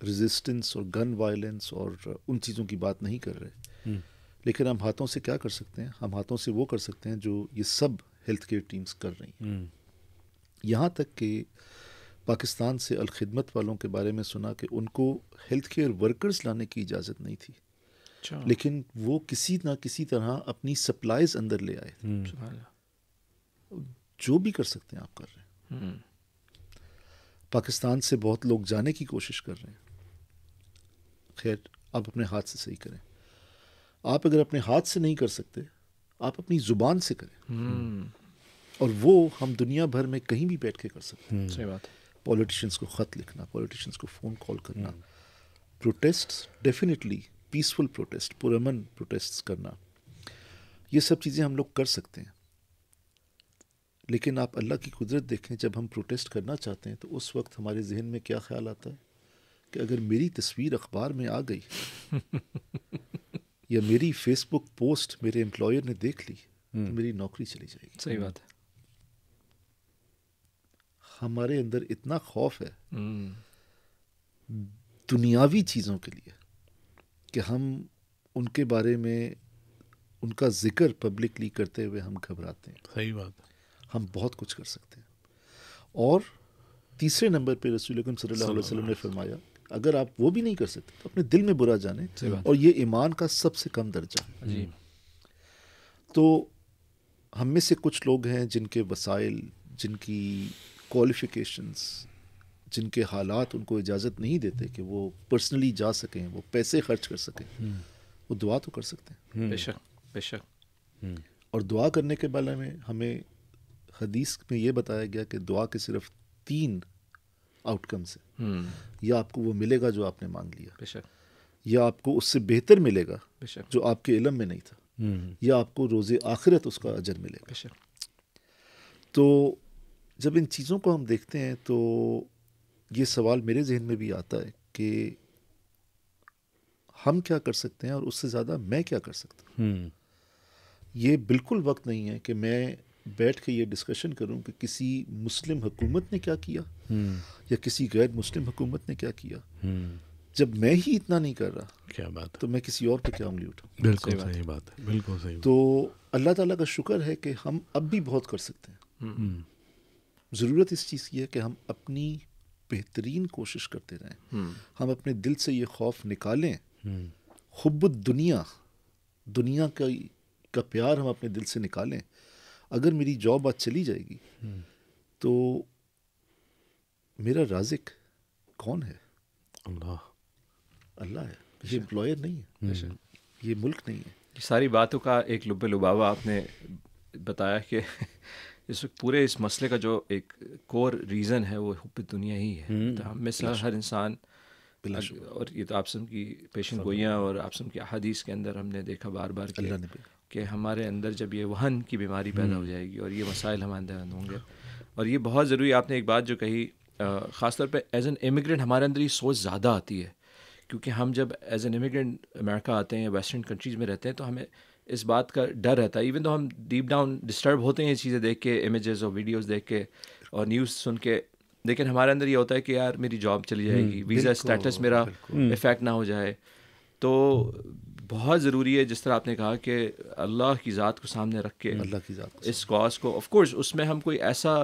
ریزسٹنس اور گن وائلنس اور ان چیزوں کی بات نہیں کر رہے, لیکن ہم ہاتھوں سے کیا کر سکتے ہیں؟ ہم ہاتھوں سے وہ کر سکتے ہیں جو یہ سب ہیلتھ کیئر ٹیمز کر رہی ہیں. یہاں تک کہ پاکستان سے الخدمت والوں کے بارے میں سنا کہ ان کو ہیلتھ کیئر ورکرز لانے کی اجازت نہیں تھی, لیکن وہ کسی نہ کسی طرح اپنی سپلائز اندر لے آئے. جو بھی کر سکتے ہیں آپ کر رہے ہیں. پاکستان سے بہت لوگ جانے کی کوشش کر رہے ہیں. خیر, آپ اپنے ہاتھ سے صحیح کریں. آپ اگر اپنے ہاتھ سے نہیں کر سکتے, آپ اپنی زبان سے کریں, اور وہ ہم دنیا بھر میں کہیں بھی بیٹھ کے کر سکتے ہیں. صحیح بات. پولیٹیشنس کو خط لکھنا, پولیٹیشنس کو فون کال کرنا, پروٹیسٹ ڈیفینیٹلی پیسفل پروٹیسٹ, پرامن پروٹیسٹ کرنا, یہ سب چیزیں ہم لوگ کر سکتے ہیں. لیکن آپ اللہ کی قدرت دیکھیں, جب ہم پروٹیسٹ کرنا چاہتے ہیں تو اس وقت ہمارے ذہن میں کیا خیال آتا ہے کہ اگر میری تصویر اخبار میں آ گئی یا میری فیس بک پوسٹ میرے امپلائر نے دیکھ لی تو میری نوکری چلی جائے گی. صحیح بات ہے. ہمارے اندر اتنا خوف ہے دنیاوی چیزوں کے لیے کہ ہم ان کے بارے میں ان کا ذکر پبلکلی کرتے ہوئے ہم گھبراتے ہیں. صحیح بات ہے. ہم بہت کچھ کر سکتے ہیں. اور تیسرے نمبر پہ رسول اکرم صلی اللہ علیہ وسلم نے فرمایا اگر آپ وہ بھی نہیں کر سکتے تو اپنے دل میں برا جانیں, اور یہ ایمان کا سب سے کم درجہ ہے. تو ہم میں سے کچھ لوگ ہیں جن کے وسائل, جن کی کوالیفیکیشنز, جن کے حالات ان کو اجازت نہیں دیتے کہ وہ پرسنلی جا سکیں, وہ پیسے خرچ کر سکیں, وہ دعا تو کر سکتے ہیں. بے شک بے شک. اور دعا کرنے کے بارے میں ہمیں حدیث میں یہ بتایا گیا کہ دعا کے صرف 3 آؤٹ کمز ہیں. یا آپ کو وہ ملے گا جو آپ نے مانگ لیا, بے شک, یا آپ کو اس سے بہتر ملے گا بے شک, جو آپ کے علم میں نہیں تھا, یا آپ کو روز آخرت اس کا اجر ملے گا. بے شک. تو جب ان چیزوں کو ہم دیکھتے ہیں تو یہ سوال میرے ذہن میں بھی آتا ہے کہ ہم کیا کر سکتے ہیں, اور اس سے زیادہ میں کیا کر سکتا ہوں. یہ بالکل وقت نہیں ہے کہ میں بیٹھ کے یہ ڈسکشن کروں کہ کسی مسلم حکومت نے کیا کیا یا کسی غیر مسلم حکومت نے کیا کیا. جب میں ہی اتنا نہیں کر رہا, کیا بات تو میں کسی اور پہ کیا انگلی اٹھاؤں. بالکل صحیح بات ہے. بالکل صحیح. تو اللہ تعالیٰ کا شکر ہے کہ ہم اب بھی بہت کر سکتے ہیں. ضرورت اس چیز کی ہے کہ ہم اپنی بہترین کوشش کرتے رہیں. ہم اپنے دل سے یہ خوف نکالیں, حب الدنیا, دنیا کا پیار ہم اپنے دل سے نکالیں. اگر میری جاب آج چلی جائے گی تو میرا رازق کون ہے؟ اللہ ہے. یہ امپلائر نہیں ہے, یہ ملک نہیں ہے. یہ ساری باتوں کا ایک لب لبابہ آپ نے بتایا کہ اس وقت پورے اس مسئلے کا جو ایک کور ریزن ہے وہ حب دنیا ہی ہے. تو ہم میں سے ہر انسان, اور یہ تو آپ سب کی پیشن گوئیاں اور آپ سب کی احادیث کے اندر ہم نے دیکھا بار بار کہ ہمارے اندر جب یہ وہن کی بیماری پیدا ہو جائے گی اور یہ مسائل ہمارے اندر ہوں گے. اور یہ بہت ضروری, آپ نے ایک بات جو کہی, خاص طور پہ ایز این امیگرینٹ ہمارے اندر یہ سوچ زیادہ آتی ہے, کیونکہ ہم جب ایز این امیگرینٹ امریکہ آتے ہیں یا ویسٹرن کنٹریز میں رہتے ہیں تو ہمیں اس بات کا ڈر رہتا ہے. ایون تو ہم ڈیپ ڈاؤن ڈسٹرب ہوتے ہیں یہ چیزیں دیکھ کے, امیجز اور ویڈیوز دیکھ کے اور نیوز سن کے, لیکن ہمارے اندر یہ ہوتا ہے کہ یار میری جاب چلی جائے گی, ویزا اسٹیٹس میرا افیکٹ نہ ہو جائے. تو بہت ضروری ہے جس طرح آپ نے کہا کہ اللہ کی ذات کو سامنے رکھ کے اللہ کی ذات اس کاز کو, آف کورس اس میں ہم کوئی ایسا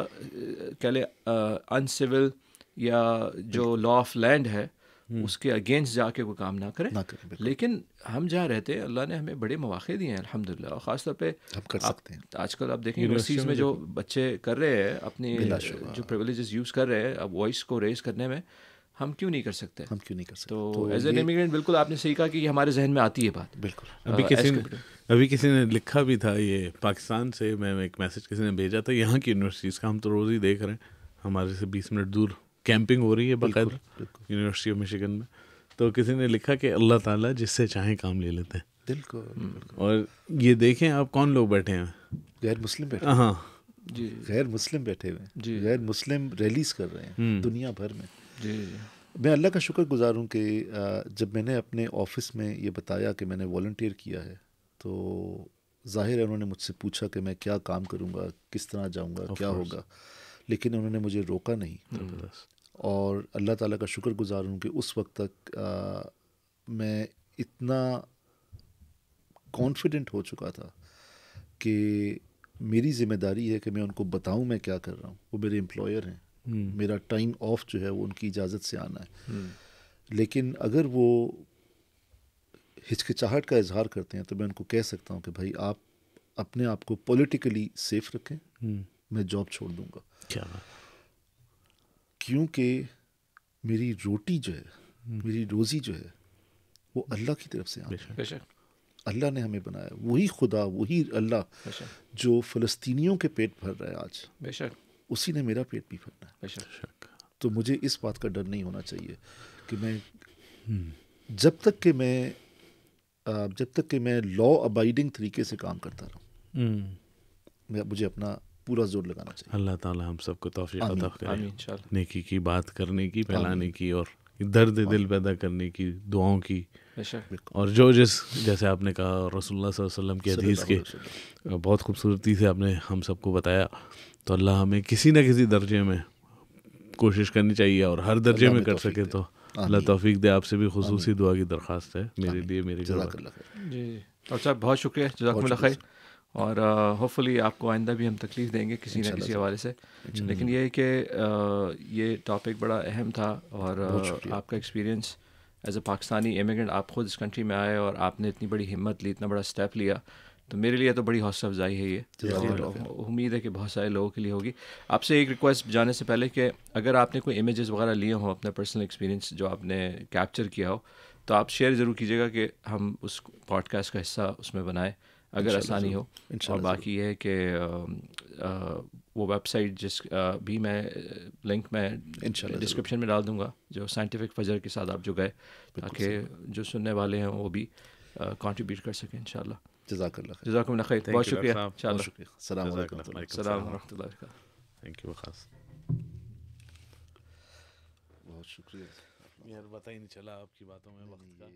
کہہ لیں ان سول یا جو لا آف لینڈ ہے اس کے اگینسٹ جا کے کوئی کام نہ کریں. لیکن ہم جہاں رہتے ہیں اللہ نے ہمیں بڑے مواقع دیے ہیں الحمدللہ, اور خاص طور پہ آج کل آپ دیکھیں یونیورسٹیز میں جو بچے کر رہے ہیں اپنی جو پریولیجز یوز کر رہے ہیں اب وائس کو ریز کرنے میں, ہم کیوں نہیں کر سکتے؟ تو ایز این امیگرینٹ بالکل آپ نے صحیح کہا کہ یہ ہمارے ذہن میں آتی ہے بات. بالکل. ابھی کسی نے لکھا بھی تھا, یہ پاکستان سے میں ایک میسج کسی نے بھیجا تھا, یہاں کی یونیورسٹیز کا ہم تو روز ہی دیکھ رہے ہیں, ہمارے سے 20 منٹ دور کیمپنگ ہو رہی ہے باقاعدہ یونیورسٹی آف مشیگن میں. تو کسی نے لکھا کہ اللہ تعالیٰ جس سے چاہیں کام لے لیتے ہیں. بالکل. اور یہ دیکھیں آپ کون لوگ بیٹھے ہیں, غیر مسلم بیٹھے, ہاں جی غیر مسلم بیٹھے ہوئے ہیں, غیر مسلم ریلیز کر رہے ہیں دنیا بھر میں. جی میں اللہ کا شکر گزار ہوں کہ جب میں نے اپنے آفس میں یہ بتایا کہ میں نے والنٹیئر کیا ہے, تو ظاہر ہے انہوں نے مجھ سے پوچھا کہ میں کیا کام کروں گا, کس طرح جاؤں گا, کیا ہوگا, لیکن انہوں نے مجھے روکا نہیں. اور اللہ تعالیٰ کا شکر گزار ہوں کہ اس وقت تک میں اتنا کانفیڈنٹ ہو چکا تھا کہ میری ذمہ داری ہے کہ میں ان کو بتاؤں میں کیا کر رہا ہوں. وہ میرے امپلائر ہیں, میرا ٹائم آف جو ہے وہ ان کی اجازت سے آنا ہے. لیکن اگر وہ ہچکچاہٹ کا اظہار کرتے ہیں تو میں ان کو کہہ سکتا ہوں کہ بھائی آپ اپنے آپ کو پولیٹیکلی سیف رکھیں, میں جاب چھوڑ دوں گا. کیونکہ میری روٹی جو ہے, میری روزی جو ہے وہ اللہ کی طرف سے آتی ہے. اللہ نے ہمیں بنایا, وہی خدا, وہی اللہ جو فلسطینیوں کے پیٹ بھر رہا ہے آج, بے شک اسی نے میرا پیٹ بھی بھرنا ہے. بے شک. تو مجھے اس بات کا ڈر نہیں ہونا چاہیے کہ میں جب تک کہ میں لا ابائڈنگ طریقے سے کام کرتا رہوں, مجھے اپنا پورا زور لگانا چاہیے. اللہ تعالیٰ ہم سب کو توفیق عطا کرے انشاءاللہ, نیکی کی بات کرنے کی, پھیلانے کی, اور درد دل پیدا کرنے کی, دعاؤں کی. اور جو جیسے آپ نے کہا رسول اللہ صلی اللہ علیہ وسلم کی حدیث کے بہت خوبصورتی سے آپ نے ہم سب کو بتایا, تو اللہ ہمیں کسی نہ کسی درجے میں کوشش کرنی چاہیے, اور ہر درجے میں کر سکے تو اللہ توفیق دے. آپ سے بھی خصوصی دعا کی درخواست ہے میرے لیے, میرے گھر والوں. جی ڈاکٹر صاحب بہت شکریہ, جزاکم اللہ خیر. اور ہوپ فلی آپ کو آئندہ بھی ہم تکلیف دیں گے کسی نہ کسی حوالے سے, لیکن یہ ہے کہ یہ ٹاپک بڑا اہم تھا, اور آپ کا experience as a Pakistani immigrant, آپ خود اس کنٹری میں آئے اور آپ نے اتنی بڑی ہمت لی, اتنا بڑا اسٹیپ لیا, تو میرے لیے تو بڑی حوصلہ افزائی ہے یہ, اور امید ہے کہ بہت سارے لوگوں کے لیے ہوگی. آپ سے ایک ریکویسٹ جانے سے پہلے کہ اگر آپ نے کوئی امیجز وغیرہ لیے ہوں, اپنا پرسنل ایکسپیرینس جو آپ نے کیپچر کیا ہو, تو آپ شیئر ضرور کیجیے گا کہ ہم اس پوڈ کاسٹ کا حصہ اس میں بنائیں اگر آسانی ہو. اور باقی یہ ہے کہ وہ ویب سائٹ جس بھی میں لنک میں ڈسکرپشن میں ڈال دوں گا, جو سائنٹیفک فجر کے ساتھ آپ جو گئے, تاکہ جو سننے والے ہیں وہ بھی کنٹریبیوٹ کر سکیں انشاءاللہ. جزاک اللہ, جزاکم اللہ خیر, بہت شکریہ. السلام علیکم. السلام ورحمۃ اللہ وبرکاتہ. Thank you. خاص بہت شکریہ یار, پتہ ہی نہیں چلا آپ کی باتوں میں وقت کا.